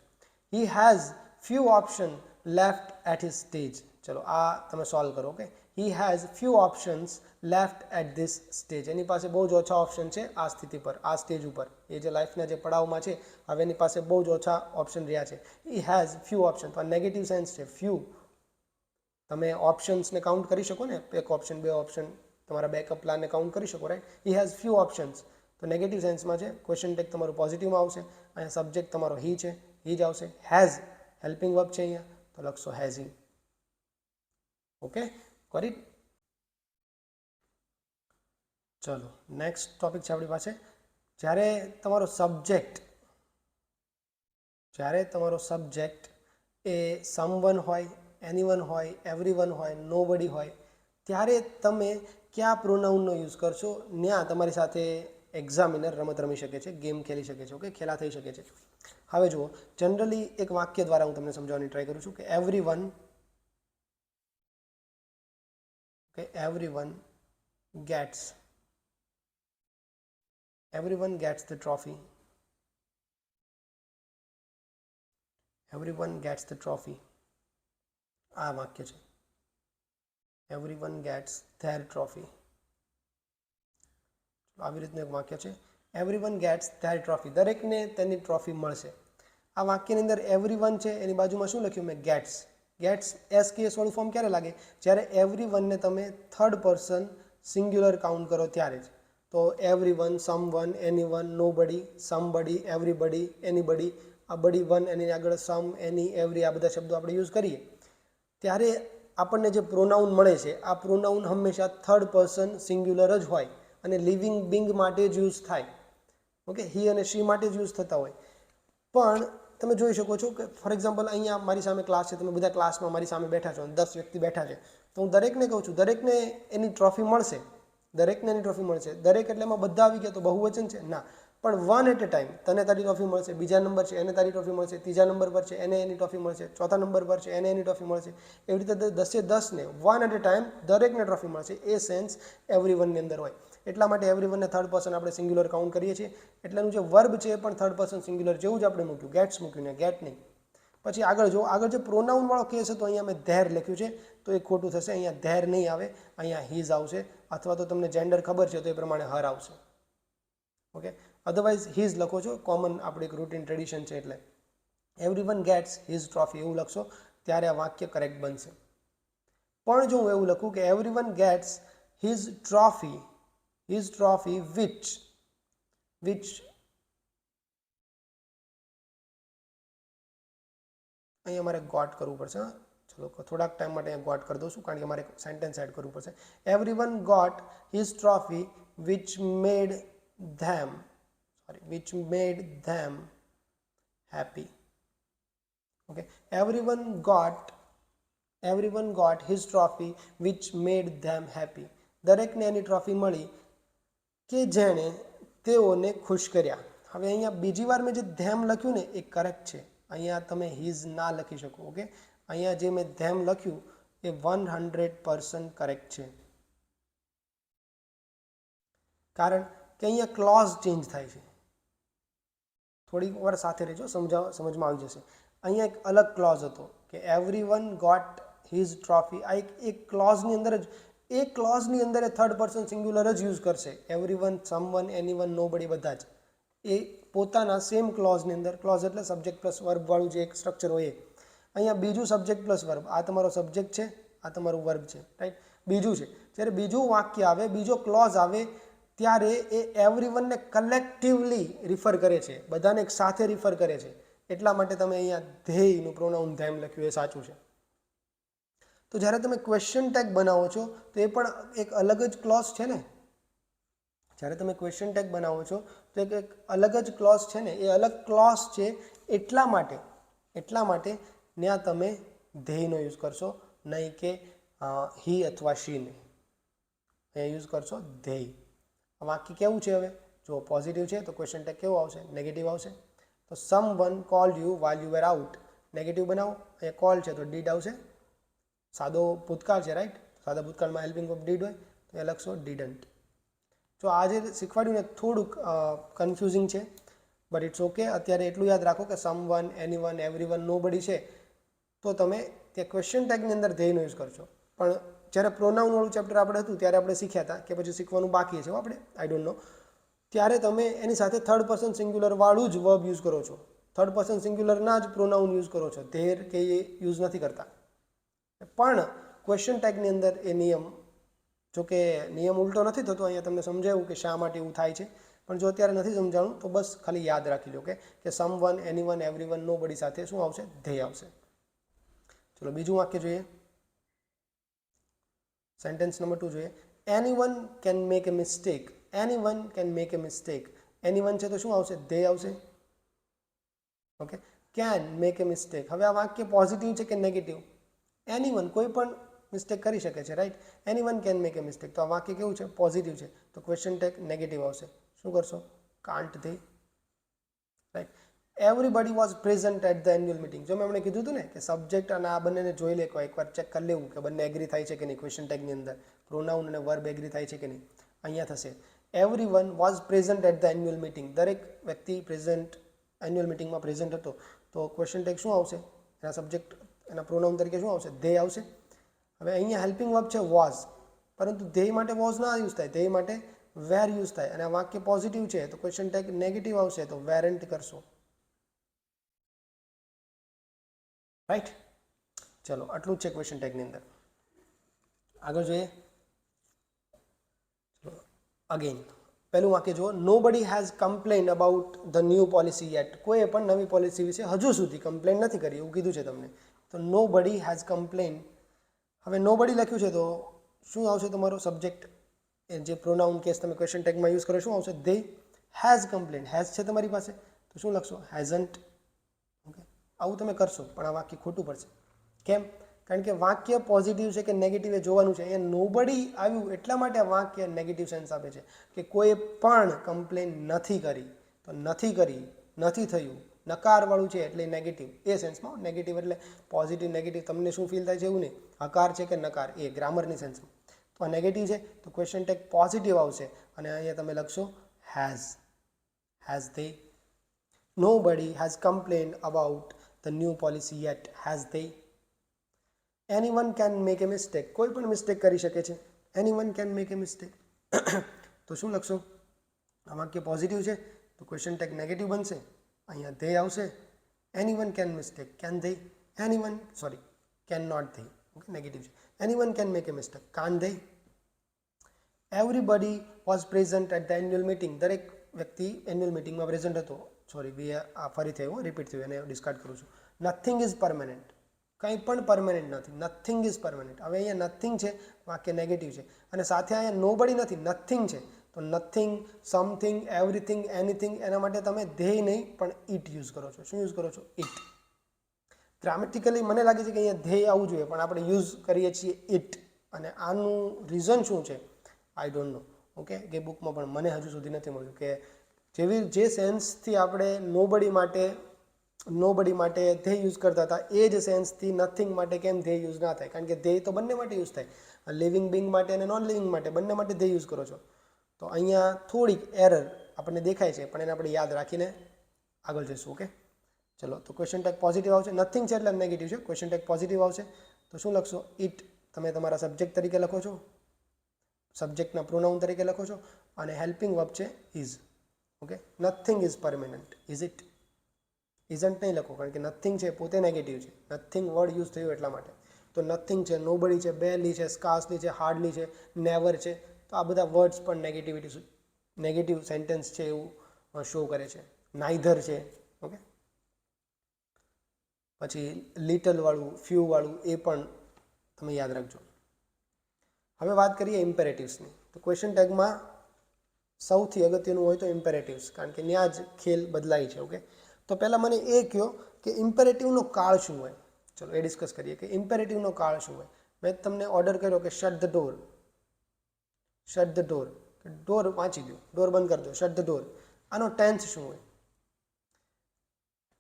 He has few option left at his stage. ચલો આ તમે સોલ્વ કરો. Okay, he has few options left at this stage. એની પાસે બહુ જ ઓછા ઓપ્શન છે આ સ્થિતિ પર, આ સ્ટેજ ઉપર. એ જે લાઈફના જે પડાવમાં છે હવે એની પાસે બહુ જ ઓછા ઓપ્શન રહ્યા છે. હી હેઝ ફ્યુ ઓપ્શન, તો આ નેગેટિવ સેન્સ છે. ફ્યુ, તમે ઓપ્શન્સને કાઉન્ટ કરી શકો ને, એક ઓપ્શન, બે ઓપ્શન, તમારા બેકઅપ પ્લાનને કાઉન્ટ કરી શકો, right? He has few options, તો નેગેટિવ સેન્સમાં છે. ક્વેશ્ચન ટેગ તમારું પોઝિટિવમાં આવશે. અહીંયા સબ્જેક્ટ તમારો હી છે, હી જ આવશે. હેઝ હેલ્પિંગ વર્બ છે અહીંયા, તો લખશો હેઝિંગ. Okay, got it? ચલો નેક્સ્ટ ટોપિક છે આપણી પાસે. જ્યારે તમારો સબ્જેક્ટ એ સમવન હોય, એનીવન હોય, એવરીવન હોય, નોબડી હોય, ત્યારે તમે કયા પ્રોનાઉનનો યુઝ કરશો? ત્યાં તમારી સાથે એક્ઝામિનર રમત રમી શકે છે, ગેમ ખેલી શકે છે. ઓકે, ખેલા થઈ શકે છે. હવે જુઓ, જનરલી એક વાક્ય દ્વારા હું તમને સમજાવવાની ટ્રાય કરું છું કે everyone gets the trophy. Everyone gets the trophy. આ વાક્ય છે. Everyone gets their trophy. આવી રીતનું એક વાક્ય છે. Everyone gets their trophy. દરેકને તેની ટ્રોફી મળશે. આ વાક્યની અંદર એવરીવન છે, એની બાજુમાં શું લખ્યું મેં? ગેટ્સ. ગેટ્સ એસ કેસ વાળું ફોર્મ ક્યારે લાગે? જ્યારે એવરીવનને તમે થર્ડ પર્સન સિંગ્યુલર કાઉન્ટ કરો ત્યારે જ. તો everyone, someone, anyone, nobody, somebody, everybody, anybody, આ બડી વન, એની આગળ સમ, એની, એવરી, આ બધા શબ્દો આપણે યુઝ કરીએ ત્યારે આપણને જે પ્રોનાઉન મળે છે આ પ્રોનાઉન હંમેશા થર્ડ પર્સન સિંગ્યુલર જ હોય અને લિવિંગ બિંગ માટે જ યુઝ થાય. ઓકે, હી અને શી માટે જ યુઝ થતા હોય. પણ તમે જોઈ શકો છો કે ફોર એક્ઝામ્પલ અહીંયા મારી સામે ક્લાસ છે, તમે બધા ક્લાસમાં મારી સામે બેઠા છો, 10 વ્યક્તિ બેઠા છે, તો હું દરેકને કહું છું દરેકને એની ટ્રોફી મળશે. દરેકને એની ટ્રોફી મળશે. દરેક એટલે એમાં બધા આવી ગયા તો બહુવચન છે? ના, પણ વન એટ એ ટાઈમ. તને તારી ટ્રોફી મળશે, બીજા નંબર છે એને તારી ટ્રોફી મળશે, ત્રીજા નંબર પર છે એને એની ટ્રોફી મળશે, ચોથા નંબર પર છે એને એની ટ્રોફી મળશે. એવી રીતે 10-10ને વન એટ એ ટાઈમ દરેકને ટ્રોફી મળશે. એ સેન્સ એવરીવનની અંદર હોય. એટલા માટે એવરીવનને થર્ડ પર્સન આપણે સિંગ્યુલર કાઉન્ટ કરીએ છીએ. એટલે એનું જે વર્બ છે એ પણ થર્ડ પર્સન સિંગ્યુલર જેવું જ આપણે મૂક્યું, ગેટ્સ મૂક્યું ને, ગેટ નહીં. પછી આગળ જો આગળ જે પ્રોનાઉન વાળો કેસ હતો અહીંયા મેં ધેર લખ્યું છે તો એ ખોટું થશે. અહીંયા ધેર નહીં આવે, અહીંયા હીઝ આવશે, અથવા તો તમને જેન્ડર ખબર છે તો એ પ્રમાણે હર આવશે. ઓકે, અધરવાઇઝ હીઝ લખો છો, કોમન આપણી એક રૂટીન ટ્રેડિશન છે. એટલે એવરીવન ગેટ્સ હીઝ ટ્રોફી એવું લખશો ત્યારે આ વાક્ય કરેક્ટ બનશે. પણ જો હું એવું લખું કે everyone gets his trophy which અહીંયા મારે ગોટ કરવું પડશે. ચલો થોડાક ટાઈમ માટે અહીંયા ગોટ કરી દઉં છું, કારણ કે મારે સેન્ટેન્સ એડ કરવું પડશે. Everyone got his trophy which made them happy. Okay, everyone got his trophy which made them happy. દરેકને એની ટ્રોફી મળી કે જેણે તેઓને ખુશ કર્યા. હવે અહીંયા બીજી વાર મેં જે ધેમ લખ્યું ને એ કરેક્ટ છે. અહીંયા તમે હિઝ ના લખી શકો. ઓકે, અહીંયા જે મેં ધેમ લખ્યું એ 100% કરેક્ટ છે, કારણ કે અહીંયા ક્લોઝ ચેન્જ થાય છે. થોડીક વાર સાથે રહેજો, સમજમાં આવી જશે. અહીંયા એક અલગ ક્લોઝ હતો કે એવરીવન ગોટ હિઝ ટ્રોફી. આ એક ક્લોઝની અંદર જ એ ક્લોઝની અંદર એ થર્ડ પર્સન સિંગ્યુલર જ યુઝ કરશે. એવરીવન, સમવન, એનીવન, નોબડી બધા જ એ પોતાના સેમ ક્લોઝની અંદર. ક્લોઝ એટલે સબ્જેક્ટ પ્લસ વર્બ વાળું જે એક સ્ટ્રક્ચર હોય એ. અહીંયા બીજું સબ્જેક્ટ પ્લસ વર્બ, આ તમારો સબ્જેક્ટ છે, આ તમારું વર્બ છે, રાઈટ. બીજું છે, જ્યારે બીજું વાક્ય આવે, બીજો ક્લોઝ આવે ત્યારે એ એવરીવનને કલેક્ટિવલી રિફર કરે છે, બધાને એક સાથે રિફર કરે છે. એટલા માટે તમે અહીંયા ધેયનું પ્રોનાઉન ધેમ લખ્યું એ સાચું છે. તો જ્યારે તમે ક્વેશ્ચન ટેગ બનાવો છો તો એ પણ એક અલગ જ ક્લોઝ છે ને. જ્યારે તમે ક્વેશ્ચન ટેગ બનાવો છો તો એક અલગ જ ક્લોઝ છે ને. એ અલગ ક્લોઝ છે એટલા માટે ત્યાં તમે ધેયનો યુઝ કરશો, નહીં કે હી અથવા શીને. અહીંયા યુઝ કરશો ધેય. વાક્ય કેવું છે? હવે જો પોઝિટિવ છે તો ક્વેશ્ચન ટેગ કેવો આવશે? નેગેટિવ આવશે. તો someone cold you while you were out, negative બનાવો. અહીંયા કોલ છે તો ડીડ આવશે. સાદો ભૂતકાળ છે, રાઈટ. સાદા ભૂતકાળમાં હેલ્પિંગ વર્બ ડીડ હોય તો એ લખશો ડીડન્ટ. જો આજે શીખવાડ્યું ને થોડુંક કન્ફ્યુઝિંગ છે, બટ ઇટ્સ ઓકે. અત્યારે એટલું યાદ રાખો કે સમવન, એનીવન, એવરીવન, નોબડી છે તો તમે તે ક્વેશ્ચન ટેગની અંદર ધેયનો યુઝ કરશો. પણ જ્યારે પ્રોનાઉનવાળું ચેપ્ટર આપણે હતું ત્યારે આપણે શીખ્યા હતા કે પછી શીખવાનું બાકી છે આપણે, આઈ ડોન્ટ નો, ત્યારે તમે એની સાથે થર્ડ પર્સન સિંગ્યુલર વાળું જ વર્બ યુઝ કરો છો. થર્ડ પર્સન સિંગ્યુલરના જ પ્રોનાઉન યુઝ કરો છો, ધેર કે એ યુઝ નથી કરતા. પણ ક્વેશ્ચન ટેગની અંદર એ નિયમ, જો કે નિયમ ઉલટો નથી થતો, અહીંયા તમને સમજાવ્યું કે શા માટે એવું થાય છે. પણ જો અત્યારે નથી સમજાણું તો બસ ખાલી યાદ રાખી લો કે સમવન, એનીવન, એવરીવન, નોબડી સાથે શું આવશે? ધેય આવશે. ચલો બીજું વાક્ય જોઈએ. સેન્ટેન્સ નંબર 2 જોઈએ. Anyone can make a mistake. Anyone can make a mistake. Anyone છે તો શું આવશે? ધેય આવશે. Okay, can make a mistake. હવે આ વાક્ય પોઝિટિવ છે કે નેગેટિવ? એનીવન, કોઈ પણ મિસ્ટેક કરી શકે છે, right. Anyone can make a mistake. તો આ વાક્ય કેવું છે? પોઝિટિવ છે. તો ક્વેશ્ચન ટેગ નેગેટિવ આવશે. શું કરશો? Can't they, right. Everybody was present at the annual meeting. જો મેં હમણાં કીધું હતું ને કે સબ્જેક્ટ અને આ બંનેને જોઈ લે, એકવાર ચેક કરી લેવું કે બંને એગ્રી થાય છે કે નહીં. ક્વેશ્ચન ટેગની અંદર પ્રોનાઉન અને વર્બ એગ્રી થાય છે કે નહીં. અહીંયા થશે everyone was present at the annual meeting. દરેક વ્યક્તિ પ્રેઝન્ટ, એન્યુઅલ મિટિંગમાં પ્રેઝન્ટ હતો. તો ક્વેશ્ચન ટેગ શું આવશે? એના સબ્જેક્ટ, એના પ્રોનાઉન તરીકે શું આવશે? ધેય આવશે. હવે અહીંયા હેલ્પિંગ વર્બ છે વોઝ, પરંતુ ધેય માટે વોઝ ના યુઝ થાય, ધેય માટે વેર યુઝ થાય. અને આ વાક્ય પોઝિટિવ છે તો ક્વેશ્ચન ટેગ નેગેટિવ આવશે, તો વેરન્ટ કરશો, રાઈટ. ચલો આટલું જ છે ક્વેશ્ચન ટેગની અંદર. આગળ જોઈએ. અગેન પહેલું વાક્ય જુઓ. Nobody has complain about the new policy yet. કોઈએ પણ નવી પોલિસી વિશે હજુ સુધી કમ્પ્લેન નથી કરી, એવું કીધું છે તમને. તો નોબડી હેઝ કમ્પ્લેન. હવે નોબડી લખ્યું છે તો શું આવશે? તમારો સબ્જેક્ટ, એ જે પ્રોનાઉન કેસ તમે ક્વેશ્ચન ટેગમાં યુઝ કરો શું આવશે? ધે. હેઝ કમ્પ્લેન, હેઝ છે તમારી પાસે તો શું લખશો? હેઝન્ટ. ઓકે, આવું તમે કરશો પણ આ વાક્ય ખોટું પડશે. કેમ? કારણ કે વાક્ય પોઝિટિવ છે કે નેગેટિવ એ જોવાનું છે. અહીંયા નોબડી આવ્યું એટલા માટે આ વાક્ય નેગેટિવ સેન્સ આપે છે કે કોઈ પણ કમ્પ્લેન નથી કરી. તો નથી કરી, નથી થયું, નકારવાળું છે એટલે નેગેટિવ. એ સેન્સમાં નેગેટિવ એટલે પોઝિટિવ, નેગેટિવ તમને શું ફીલ થાય છે એવું નહીં. હકાર છે કે નકાર, એ ગ્રામરની સેન્સમાં. તો આ નેગેટિવ છે તો ક્વેશ્ચન ટેગ પોઝિટિવ આવશે અને અહીંયા તમે લખશો has. Has they. Nobody has complain about the new policy yet. Has they. Anyone can make a mistake. કોઈ પણ મિસ્ટેક કરી શકે છે. Anyone can make a mistake. તો શું લખશો? આ વાક્ય પોઝિટિવ છે તો ક્વેશ્ચન ટેગ નેગેટિવ બનશે. અહીંયા ધે આવશે. Anyone can mistake. Can they. Anyone, sorry, can not they. Okay, negative છે. Anyone can make a mistake. Can they. Everybody was present at the annual meeting. દરેક વ્યક્તિ એન્યુઅલ મિટિંગમાં પ્રેઝન્ટ હતો. સોરી, આ ફરી થયું, રિપીટ થયું, એને ડિસ્કાર્ડ કરું છું. Nothing is permanent. કંઈ પણ પરમેનન્ટ નથી. Nothing is permanent. હવે અહીંયા નથિંગ છે, વાક્ય નેગેટિવ છે અને સાથે અહીંયા નોબડી નથી, નથિંગ છે. તો નથિંગ, સમથિંગ, એવરીથિંગ, એનીથિંગ, એના માટે તમે ધેય નહીં પણ ઇટ યુઝ કરો છો. શું યુઝ કરો છો? ઇટ. ગ્રામેટિકલી મને લાગે છે કે અહીંયા ધ્યેય આવવું જોઈએ, પણ આપણે યુઝ કરીએ છીએ ઇટ, અને આનું રીઝન શું છે આઈ ડોન્ટ નો. ઓકે, કે બુકમાં પણ મને હજુ સુધી નથી મળ્યું કે જે સેન્સથી આપણે નોબડી માટે ધ્યેય યુઝ કરતા હતા એ જ સેન્સથી નથિંગ માટે કેમ ધ્યેય યુઝ ના થાય, કારણ કે ધ્યેય તો બંને માટે યુઝ થાય, લિવિંગ બિંગ માટે અને નોન લિવિંગ માટે બંને માટે ધ્યેય યુઝ કરો છો. તો અહીંયા થોડીક એરર આપણને દેખાય છે, પણ એને આપણે યાદ રાખીને આગળ જઈશું. ઓકે, ચલો, તો ક્વેશ્ચન ટેગ પોઝિટિવ આવશે, નથિંગ છે એટલે નેગેટિવ છે, ક્વેશ્ચન ટેગ પોઝિટિવ આવશે. તો શું લખશો? ઇટ તમે તમારા સબ્જેક્ટ તરીકે લખો છો, સબ્જેક્ટના પ્રોનાઉન તરીકે લખો છો, અને હેલ્પિંગ વર્બ છે is. Okay, nothing is permanent, is it? Isn't નહીં લખો, કારણ કે નથિંગ છે પોતે નેગેટિવ છે, નથિંગ વર્ડ યુઝ થયું એટલા માટે. તો નથિંગ છે, નોબડી છે, બેરલી છે, સ્કાર્સલી છે, હાર્ડલી છે, નેવર છે, તો આ બધા વર્ડ્સ પણ નેગેટિવ સેન્ટેન્સ છે એવું શો કરે છે. નાઇધર છે. ઓકે, પછી લિટલ વાળું, ફ્યુ વાળું એ પણ તમે યાદ રાખજો. હવે વાત કરીએ ઇમ્પેરેટિવ્સની. તો ક્વેશ્ચન ટેગમાં સૌથી અગત્યનું હોય તો ઇમ્પેરેટિવ્સ, કારણ કે ત્યાં જ ખેલ બદલાય છે. ઓકે, તો પહેલાં મને એ કહો કે ઇમ્પેરેટિવનો કાળ શું હોય. ચલો એ ડિસ્કસ કરીએ કે ઇમ્પેરેટિવનો કાળ શું હોય. મેં તમને ઓર્ડર કર્યો કે shirt the door, shirt the door, door વાંચી દો, ડોર બંધ કરી દો, શટ ધ ડોર. આનો ટેન્સ શું હોય?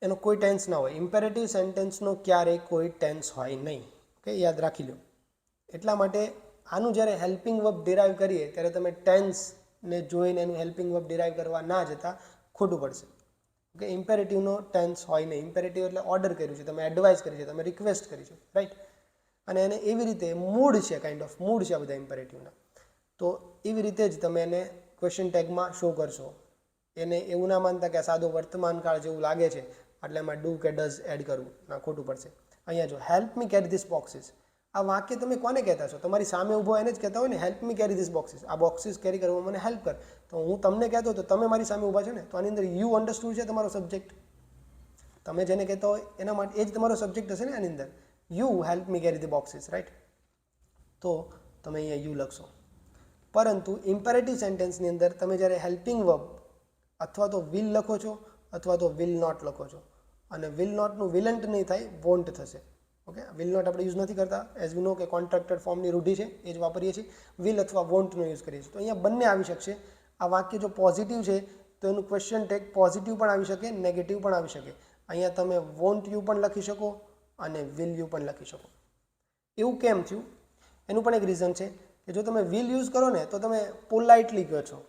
એનો કોઈ ટેન્સ ના હોય. ઇમ્પેરેટિવ સેન્ટેન્સનો ક્યારેય કોઈ ટેન્સ હોય નહીં. ઓકે, યાદ રાખી લો. એટલા માટે આનું જ્યારે હેલ્પિંગ વર્બ ડિરાઈવ કરીએ ત્યારે તમે ટેન્સને જોઈને એનું હેલ્પિંગ વર્બ ડિરાઈવ કરવા ના જતા, ખોટું પડશે. ઓકે, ઇમ્પેરેટિવનો ટેન્સ હોય નહીં. ઇમ્પેરેટિવ એટલે ઓર્ડર કર્યું છે, તમે એડવાઇસ કરી છે, તમે રિક્વેસ્ટ કરી છે, રાઈટ? અને એને એવી રીતે મૂડ છે, કાઇન્ડ ઓફ મૂડ છે આ બધા ઇમ્પેરેટિવના. તો એવી રીતે જ તમે એને ક્વેશ્ચન ટેગમાં શો કરશો. એને એવું ના માનતા કે આ સાદો વર્તમાન કાળ જેવું લાગે છે એટલે એમાં ડુ કે ડઝ એડ કરવું, ના, ખોટું પડશે. અહીંયા જો help me carry this boxes, આ વાક્ય તમે કોને કહેતા છો? તમારી સામે ઊભો એને જ કહેતા હોય ને, help me carry this boxes, આ બોક્સીસ કેરી કરવામાં મને હેલ્પ કર. તો હું તમને કહેતો તો તમે મારી સામે ઊભા છો ને, તો આની અંદર યુ અન્ડરસ્ટુડ છે તમારો સબ્જેક્ટ. તમે જેને કહેતા હોય એના માટે એ જ તમારો સબ્જેક્ટ હશે ને આની અંદર. You help me carry the boxes, right? તો તમે અહીંયા યુ લખશો. પરંતુ ઇમ્પેરેટિવ સેન્ટેન્સની અંદર તમે જ્યારે હેલ્પિંગ વર્બ અથવા તો વિલ લખો છો અથવા તો વિલ નોટ લખો છો, અને વિલ નોટનું વિલન્ટ નહીં થાય, વોન્ટ થશે. ઓકે, વિલ નોટ આપણે યુઝ નથી કરતા, એઝ યુ નો કે કોન્ટ્રાક્ટેડ ફોર્મની રૂઢિ છે એ જ વાપરીએ છીએ. વિલ અથવા વોન્ટનો યુઝ કરીએ છીએ. તો અહીંયા બંને આવી શકશે. આ વાક્ય જો પોઝિટિવ છે તો એનું ક્વેશ્ચન ટેગ પોઝિટિવ પણ આવી શકે, નેગેટિવ પણ આવી શકે. અહીંયા તમે વોન્ટ યુ પણ લખી શકો અને વિલ યુ પણ લખી શકો. એવું કેમ થયું? એનું પણ એક રીઝન છે કે જો તમે વિલ યુઝ કરો ને તો તમે પોલાઇટલી કહો છો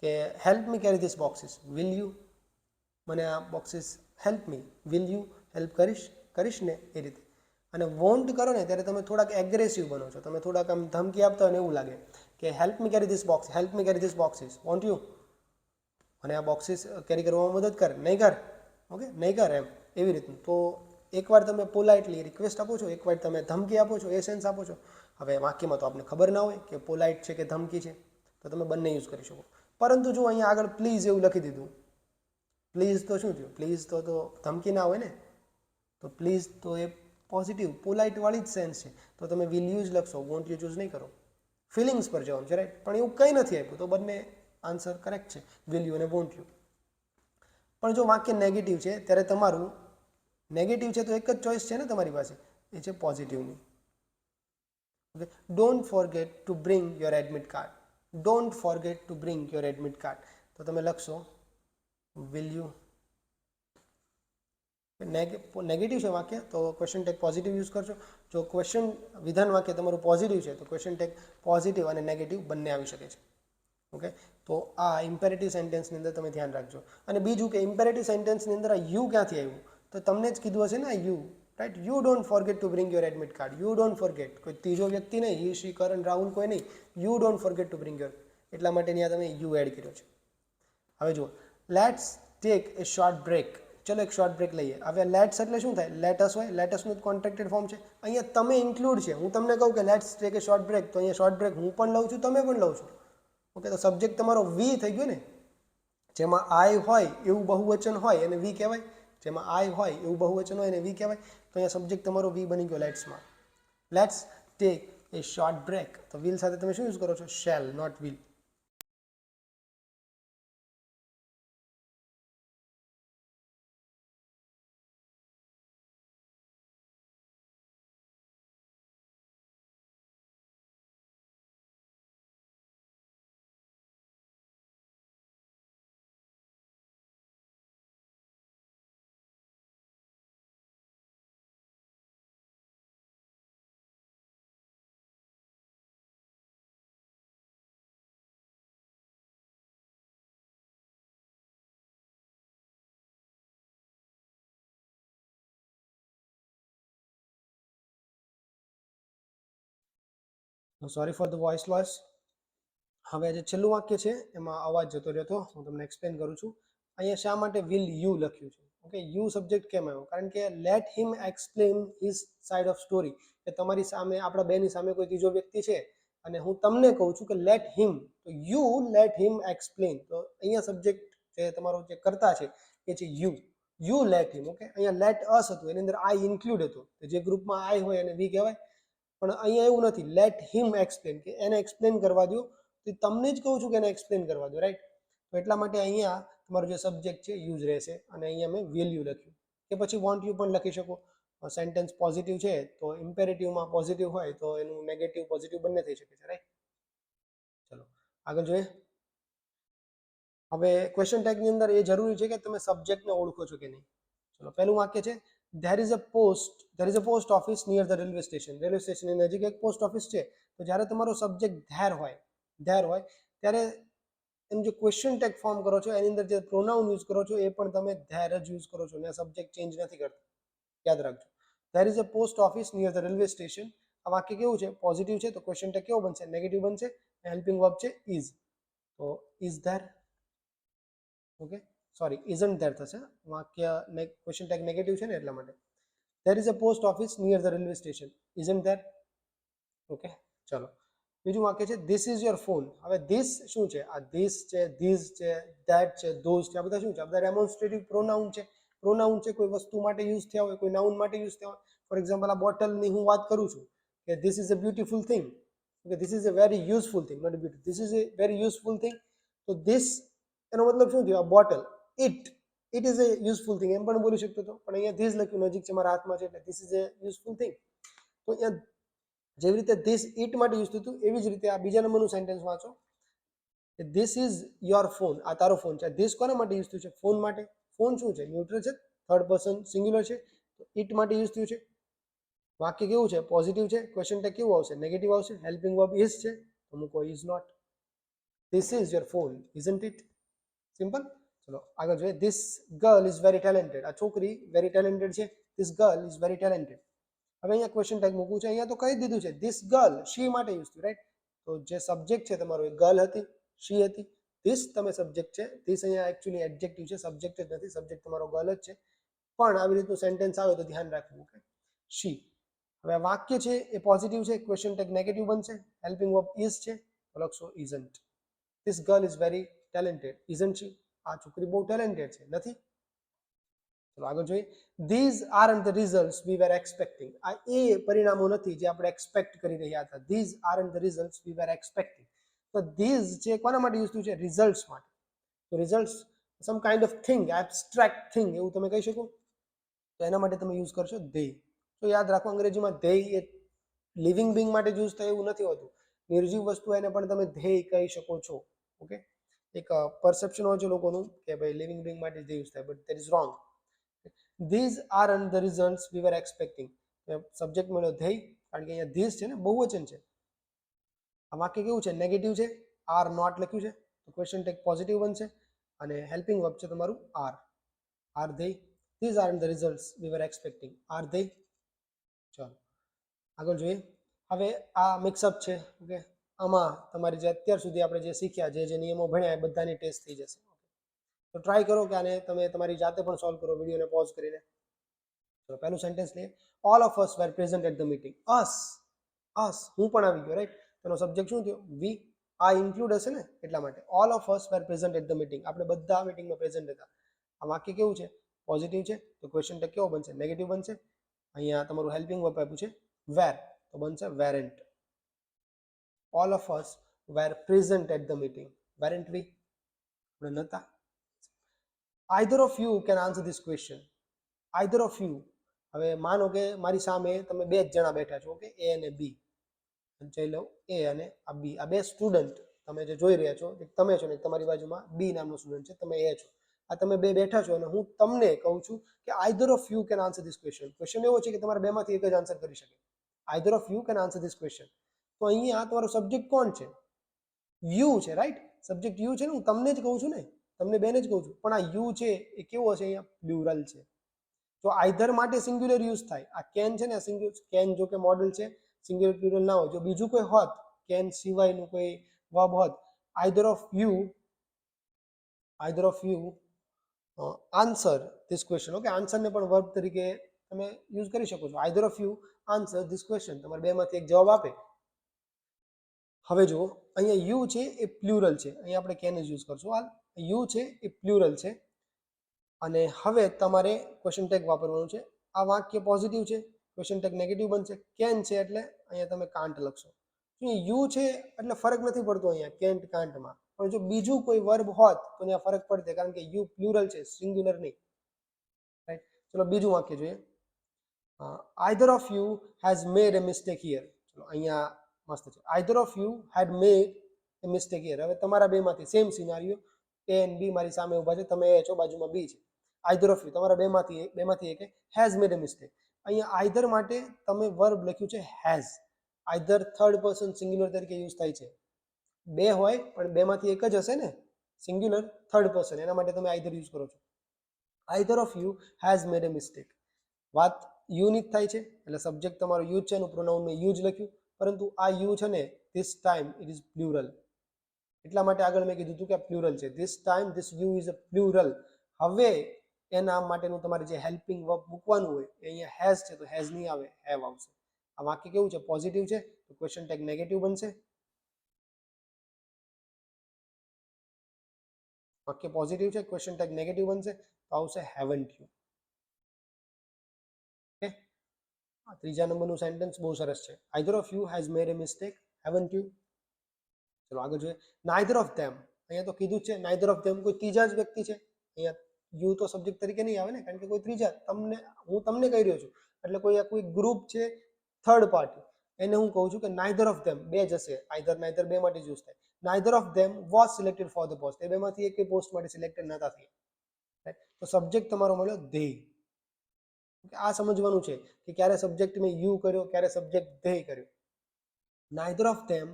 કે help me carry this boxes, will you મને આ boxes help me, will you help કરીશ ને, એ રીતે. અને વોન્ટ કરો ને ત્યારે તમે થોડાક એગ્રેસિવ બનો છો, તમે થોડાક આમ ધમકી આપતા હોય ને એવું લાગે કે help me carry this box, help me carry this boxes, want you, અને આ બોક્સીસ કેરી કરવામાં મદદ કર, નહીં કર. ઓકે, નહીં કર, એમ એવી રીતનું. તો એકવાર તમે પોલાઇટલી રિક્વેસ્ટ આપો છો, એકવાર તમે ધમકી આપો છો, એ સેન્સ આપો છો. હવે વાક્યમાં તો આપને ખબર ના હોય કે પોલાઇટ છે કે ધમકી છે, તો તમે બંને યુઝ કરી શકો. પરંતુ જો અહીંયા આગળ પ્લીઝ એવું લખી દીધું, પ્લીઝ તો શું થયું? પ્લીઝ તો ધમકી ના હોય ને. તો પ્લીઝ તો એ પોઝિટિવ પોલાઇટ વાળી જ સેન્સ છે. તો તમે વિલ યુઝ લખશો, વોન્ટ યુ ચૂઝ નહીં કરો. ફિલિંગ્સ પર જવાનું છે, રાઈટ? પણ એવું કંઈ નથી આપ્યું, તો બંને આન્સર કરેક્ટ છે, વિલ યુ અને વોન્ટ યુ. પણ જો વાક્ય નેગેટિવ છે ત્યારે તમારું નેગેટિવ છે તો એક જ ચોઈસ છે ને તમારી પાસે, એ છે પોઝિટિવની. Okay, don't forget to bring your admit card, don't forget to bring your admit card. તો તમે લખશો વિલ યુ. નેગેટિવ છે વાક્ય તો ક્વેશ્ચન ટેગ પોઝિટિવ યુઝ કરશો. જો ક્વેશ્ચન વિધાન વાક્ય તમારું પોઝિટિવ છે તો ક્વેશ્ચન ટેગ પોઝિટિવ અને નેગેટિવ બંને આવી શકે છે. ઓકે, તો આ ઇમ્પેરેટિવ સેન્ટેન્સની અંદર તમે ધ્યાન રાખજો. અને બીજું કે ઇમ્પેરેટિવ સેન્ટેન્સની અંદર આ યુ ક્યાંથી આવ્યું? તો તમને જ કીધું હશે ને આ you, right? You don't forget to bring your admit card, you don't forget. કોઈ ત્રીજો વ્યક્તિ નહીં, હી, શી, કરણ, રાહુલ કોઈ નહીં, you don't forget to bring your. એટલા માટે ત્યાં તમે યુ એડ કર્યો છે. હવે જુઓ, let's take a short break. ચલો એક શોર્ટ બ્રેક લઈએ. હવે લેટ્સ એટલે શું થાય? લેટસ હોય, લેટસનું જ કોન્ટ્રાક્ટેડ ફોર્મ છે. અહીંયા તમે ઇન્ક્લુડ છે. હું તમને કહું કે let's take a short break, તો અહીંયા શોર્ટ બ્રેક હું પણ લઉં છું, તમે પણ લઉં છો. ઓકે, તો સબ્જેક્ટ તમારો વી થઈ ગયો ને. જેમાં આઈ હોય એવું બહુવચન હોય એને વી કહેવાય, જેમાં આઈ હોય એવું બહુવચન હોય એને વી કહેવાય. તો અહીંયા સબ્જેક્ટ તમારો વી બની ગયો લેટ્સમાં. Let's take a short break, તો વિલ સાથે તમે શું યુઝ કરો છો? Shall, not will. Sorry for the voice loss. હવે જે છેલ્લું વાક્ય છે એમાં અવાજ જતો રહ્યો હતો, હું તમને એક્સપ્લેન કરું છું. અહીંયા શા માટે વિલ યુ લખ્યું છે? ઓકે, યુ સબ્જેક્ટ કેમ આવ્યો? કારણ કે late him explain his side of story, કે તમારી સામે, આપણા બેની સામે કોઈ ત્રીજો વ્યક્તિ છે અને હું તમને કહું છું કે લેટ હિમ, તો યુ લેટ હિમ એક્સપ્લેન. તો અહીંયા સબ્જેક્ટ જે તમારો જે કર્તા છે એ છે યુ લેટ હિમ. ઓકે, અહીંયા લેટ અસ હતું, એની અંદર આઈ ઇન્ક્લુડ હતો, જે ગ્રુપમાં આઈ હોય એને વી કહેવાય. પણ અહીંયા એવું નથી, લેટ હિમ એક્સપ્લેન, કે એને એક્સપ્લેન કરવા દો. તો તમને જ કહું છું કે એને એક્સપ્લેન કરવા દો, રાઈટ? તો એટલા માટે અહીંયા તમારો જે સબ્જેક્ટ છે યુઝ રહેશે, અને અહીંયા મેં વિલ યુ લખ્યું. કે પછી વોન્ટ યુ પણ લખી શકો. સેન્ટેન્સ પોઝિટિવ છે તો ઇમ્પેરેટિવમાં પોઝિટિવ હોય તો એનું નેગેટિવ પોઝિટિવ બંને થઈ શકે છે, રાઈટ? ચલો આગળ જોઈએ. હવે ક્વેશ્ચન ટેગની અંદર એ જરૂરી છે કે તમે સબ્જેક્ટને ઓળખો છો કે નહીં. ચલો પહેલું વાક્ય છે, there is a post office near the railway station. Railway સ્ટેશનની નજીક એક પોસ્ટ ઓફિસ છે. તો જ્યારે તમારો સબ્જેક્ટ ધેર હોય ત્યારે એનું જે ક્વેશ્ચન ટેગ ફોર્મ કરો છો એની અંદર જે પ્રોનાઉન યુઝ કરો છો એ પણ તમે ધેર જ યુઝ કરો છો, અને સબ્જેક્ટ ચેન્જ નથી કરતા, યાદ રાખજો. there is a post office near the railway station. આ વાક્ય કેવું છે? પોઝિટિવ છે, તો ક્વેશ્ચન ટેગ કેવો બનશે? નેગેટિવ બનશે. હેલ્પિંગ વર્બ છે is, તો is there. Okay, sorry, isn't there થશે. વાક્ય ક્વેશ્ચન ટેગ નેગેટિવ છે ને એટલા માટે. there is a post office near the railway station. isn't there? Okay, ચલો બીજું વાક્ય છે, this is your phone. હવે this શું છે? આ this છે, these છે, that છે, those છે, આ બધા શું છે? આ બધા ડેમોન્સ્ટ્રેટિવ પ્રોનાઉન છે. કોઈ વસ્તુ માટે યુઝ થયા હોય, કોઈ નાઉન માટે યુઝ થયા હોય. ફોર એક્ઝામ્પલ, આ બોટલની હું વાત કરું છું કે this is a beautiful thing. Okay, this is a very useful thing, not a beautiful, this is a very useful thing. તો this એનો મતલબ શું થયો? આ bottle, it is a useful thing એમ પણ બોલી શકતો હતો, પણ અહીંયા this લખ્યું નજીક છે, મારા હાથમાં છે, એટલે this is a useful thing. તો અહીંયા જેવી રીતે this it માટે યુઝ થતું, એવી જ રીતે આ બીજા નંબરનું સેન્ટેન્સ વાંચો કે this is your phone. આ તારો ફોન છે. this કોના માટે યુઝ થયું છે? ફોન માટે. ફોન શું છે? ન્યુટ્રલ છે, થર્ડ પર્સન સિંગ્યુલર છે, તો it માટે યુઝ થયું છે. વાક્ય કેવું છે? પોઝિટિવ છે. ક્વેશ્ચન ટેગ કેવું આવશે? નેગેટિવ આવશે. હેલ્પિંગ વર્બ is છે, તો મૂકો is not. this is your phone, isn't it? Simple. ચલો આગળ જોઈએ. this girl is very talented. આ છોકરી વેરી ટેલેન્ટેડ છે. this girl is very talented. હવે અહીંયા ક્વેશ્ચન ટેગ મૂકવું છે. અહીંયા તો કહી દીધું છે this girl, she માટે યુઝ થયું, રાઈટ? તો જે સબ્જેક્ટ છે તમારો એ ગર્લ હતી, she હતી. this તમે સબ્જેક્ટ છે. this અહીંયા એકચ્યુઅલી એડજેક્ટિવ છે, સબ્જેક્ટ જ નથી. સબ્જેક્ટ તમારો ગર્લ જ છે, પણ આવી રીતનું સેન્ટેન્સ આવે તો ધ્યાન રાખવું. Okay, she. હવે આ વાક્ય છે એ પોઝિટિવ છે, ક્વેશ્ચન ટેગ નેગેટિવ બનશે. હેલ્પિંગ વર્બ is છે, તો લખશો isn't. this girl is very talented, isn't she? આ છોકરી બહુ ટેલેન્ટેડ છે, નથી? ચલો આગળ જોઈએ. these aren't the results we were expecting. આ એ પરિણામો નથી જે આપણે એક્સપેક્ટ કરી રહ્યા હતા. these aren't the results we were expecting. તો these છે કોના માટે યુઝ થયું છે? રિઝલ્ટ્સ માટે. તો results sum kind of thing, abstract thing એવું તમે કહી શકો. તો એના માટે તમે યુઝ કરશો they. તો યાદ રાખો, અંગ્રેજીમાં they એ લિવિંગ બિંગ માટે યુઝ થાય એવું નથી હોતું. નિર્જીવ વસ્તુ એને પણ તમે they કહી શકો છો. ઓકે, એક પરસેપ્શન હોય છે લોકોનું કે ભાઈ લિવિંગ બિંગ માટે they યુઝ થાય, but that is wrong. these aren't the results we were expecting. Subject મળ્યો they, કારણ કે અહીંયા these છે ને, બહુવચન છે. આ વાક્ય કેવું છે? નેગેટિવ છે, are not લખ્યું છે, તો ક્વેશ્ચન ટેગ પોઝિટિવ બનશે, અને હેલ્પિંગ વર્બ છે તમારું are they. these aren't the results we were expecting, are they? ચાલો આગળ જોઈએ. હવે આ મિક્સઅપ છે. ઓકે, આમાં તમારી જે અત્યાર સુધી આપણે જે શીખ્યા, જે નિયમો ભણ્યા, એ બધાની ટેસ્ટ થઈ જશે. તો ટ્રાય કરો કે આને તમે તમારી જાતે પણ સોલ્વ કરો, વિડીયોને પોઝ કરીને. ચલો પહેલું સેન્ટેન્સ લઈએ. All of us were present at the meeting. Us, હું પણ આવી ગયો, રાઈટ? તેનો સબ્જેક્ટ શું થયો? વી. આ ઇન્ક્લુડ હશે ને, એટલા માટે all of us were present at the meeting. આપણે બધા મીટિંગમાં પ્રેઝન્ટ હતા. આ વાક્ય કેવું છે? પોઝિટિવ છે, તો ક્વેશ્ચન ટેગ કેવો બનશે? નેગેટિવ બનશે. અહીંયા તમારું હેલ્પિંગ વર્બ આપ્યું છે વેર, તો બનશે weren't. All of us were present at the meeting. Weren't we? આપણે નહોતા. either of you can answer this question. either of you. હવે માનો કે મારી સામે તમે બે જ જણા બેઠા છો, ઓકે, એ અને બી. ચઈ લો એ અને આ બી, આ બે સ્ટુડન્ટ તમે જે જોઈ રહ્યા છો, એક તમે છો ને તમારી બાજુમાં બી નામનો સ્ટુડન્ટ છે, તમે એ છો. આ તમે બે બેઠા છો અને હું તમને કહું છું કે either of you can answer this question. Question એવો છે કે તમારે બેમાંથી એક જ આન્સર કરી શકે. either of you can answer this question. તો અહીંયા તમારો સબ્જેક્ટ કોણ છે? યુ છે, રાઈટ? સબ્જેક્ટ યુ છે ને, હું તમને જ કહું છું ને, તમને બેને જ કહું છું, પણ આ યુ છે એ કેવો છે? અહીંયા પ્લુરલ છે. તો આઈધર માટે સિંગ્યુલર યુઝ થાય. આ કેન છે ને, સિંગ્યુલર કેન જો કે મોડલ છે, સિંગ્યુલર પ્લુરલ ના હોય. જો બીજું કોઈ હોત કેન સિવાયનું કોઈ વર્બ હોત, either of you answer this question. Okay, આન્સરને પણ વર્બ તરીકે તમે યુઝ કરી શકો છો. Either of you answer this question, તમારે બેમાંથી એક જવાબ આપે. હવે જુઓ, અહીંયા યુ છે એ પ્લ્યુરલ છે, અહીંયા આપણે કેન જ યુઝ કરશું. હાલ યુ છે એ પ્લ્યુરલ છે અને હવે તમારે ક્વેશ્ચન ટેગ વાપરવાનું છે. આ વાક્ય પોઝિટિવ છે, ક્વેશ્ચન ટેગ નેગેટિવ બનશે. કેન છે એટલે અહીંયા તમે કાન્ટ લખશો. યુ છે એટલે ફરક નથી પડતો અહીંયા કેન્ટ કાન્ટમાં, પણ જો બીજું કોઈ વર્બ હોત તો ત્યાં ફરક પડશે, કારણ કે યુ પ્લ્યુરલ છે, સિંગ્યુલર નહીં. રાઈટ, ચલો બીજું વાક્ય જોઈએ. Either of you has made A mistake here. ચલો અહીંયા મસ્ત છે, either of you had made A mistake here. હવે તમારા બેમાંથી સેમ સિનારીઓ, એ એન્ડ બી મારી સામે ઊભા છે, તમે એ છો, બાજુમાં બી છે. આઈધર ઓફ યુ, તમારા બેમાંથી એક હેઝ મેડ એ મિસ્ટેક. અહીંયા આઈધર માટે તમે વર્બ લખ્યું છે has. Either third person singular તરીકે યુઝ થાય છે. બે હોય પણ બેમાંથી એક જ હશે ને, સિંગ્યુલર થર્ડ પર્સન, એના માટે તમે આઈધર યુઝ કરો છો. Either of you has made A mistake. વાત યુની જ થાય છે એટલે સબ્જેક્ટ તમારો યુ છે, એનું પ્રોનાઉન મેં યુ જ લખ્યું, પરંતુ આ યુ છે ને this time it is plural. એટલા માટે આગળ મેં કીધું હતું કે પ્લ્યુરલ છે. This time this you is a plural. હવે એના માટેનું તમારે જે હેલ્પિંગ વર્બ મૂકવાનું હોય એ અહીંયા હેઝ છે તો હેઝ નહીં આવે, હેવ આવશે. આ વાક્ય કેવું છે, પોઝિટિવ છે, તો ક્વેશ્ચન ટેગ નેગેટિવ બનશે. વાક્ય પોઝિટિવ છે, ક્વેશ્ચન ટેગ નેગેટિવ બનશે, તો આવશે હેવન્ટ યુ. ઓકે, ત્રીજા નંબરનું સેન્ટેન્સ બહુ સરસ છે. Either of you has made A mistake, haven't you. ચલો આગળ જોઈએ. નાઇધર ઓફ ધેમ, અહીંયા તો કીધું છે નાઇધર ઓફ ધેમ, કોઈ ત્રીજા જ વ્યક્તિ છે. અહીંયા યુ તો સબ્જેક્ટ તરીકે નહીં આવે ને, કારણ કે કોઈ ત્રીજા, હું તમને કહી રહ્યો છું એટલે કોઈ ગ્રુપ છે થર્ડ પાર્ટી, એને હું કહું છું કે નાઇધર ઓફ ધેમ, બે જ હશે. આઈધર નાઇધર બે માટે યુઝ થાય. Neither of them was selected for the post. એ બેમાંથી એક પોસ્ટ માટે સિલેક્ટેડ નતા થયા. તો સબ્જેક્ટ તમારો મળ્યો ધે. આ સમજવાનું છે કે ક્યારે સબ્જેક્ટ મેં યુ કર્યો, ક્યારે સબ્જેક્ટ ધે કર્યો. Neither of them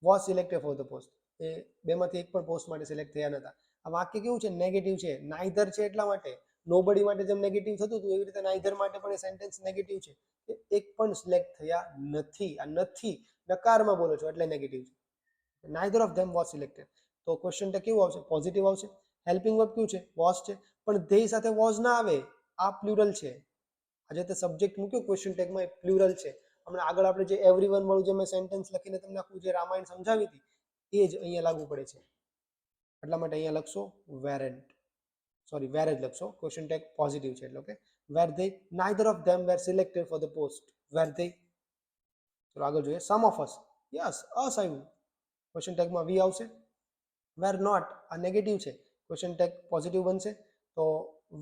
was selected for the post. એ બેમાંથી એક પણ પોસ્ટ માટે સિલેક્ટ થયા નતા. આ વાક્ય કેવું છે, નેગેટિવ છે. નાઇધર છે એટલા માટે, નોબડી માટે જેમ નેગેટિવ થતું હતું એવી રીતે નાઇધર માટે પણ એ સેન્ટેન્સ નેગેટિવ છે. એક પણ સિલેક્ટ થયા નથી. આ નથી નકારમાં બોલો છો એટલે નેગેટિવ છે. Neither of them was selected, તો ક્વેશ્ચન ટેગ કેવું આવશે, પોઝિટિવ આવશે. હેલ્પિંગ વર્બ કયું છે, વોઝ છે, પણ ધે સાથે વોઝ ના આવે, આ પ્લ્યુરલ છે. આજે તે સબ્જેક્ટ મૂક્યો ક્વેશ્ચન ટેગમાં એ પ્લ્યુરલ છે. હમણાં આગળ આપણે જે એવરીવન વાળું જે મેં સેન્ટેન્સ લખીને તમને આખું જે રામાયણ સમજાવી હતી એ જ અહીંયા લાગુ પડે છે. એટલા માટે અહીંયા લખશો વેરન્ટ, સોરી વેર જ લખશો, ક્વેશ્ચન ટેગ પોઝિટિવ છે એટલે. Okay, were they, neither of them were selected for the post, were they. ચલો આગળ જોઈએ. સમ ઓફ અસ, યસ અસ આવ્યું, ક્વેશ્ચન ટેગમાં વી આવશે. વેર નોટ, આ નેગેટિવ છે, ક્વેશ્ચન ટેગ પોઝિટિવ બનશે, તો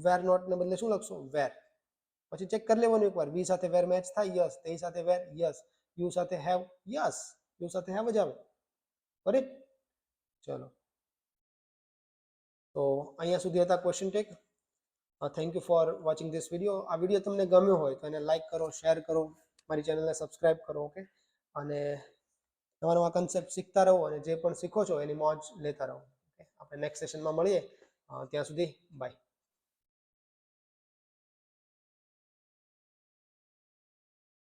વેર નોટ ને બદલે શું લખશો, વેર. પછી ચેક કરી લેવાનું એકવાર, વી સાથે વેર મેચ થાય, યસ. તે સાથે વેર, યસ. યુ સાથે હેવ, યસ. યુ સાથે હેવ જ આવે. કરેક્ટ. ચલો, તો અહીંયા સુધી હતા question tag. Thank you for watching this video. આ વિડીયો તમને ગમ્યો હોય તો એને લાઇક કરો, શેર કરો, મારી ચેનલને સબસ્ક્રાઇબ કરો. ઓકે, અને નવા નવા કન્સેપ્ટ શીખતા રહો અને જે પણ શીખો છો એની મોજ લેતા રહો. ઓકે, આપણે નેક્સ્ટ સેશનમાં મળીએ. ત્યાં સુધી બાય.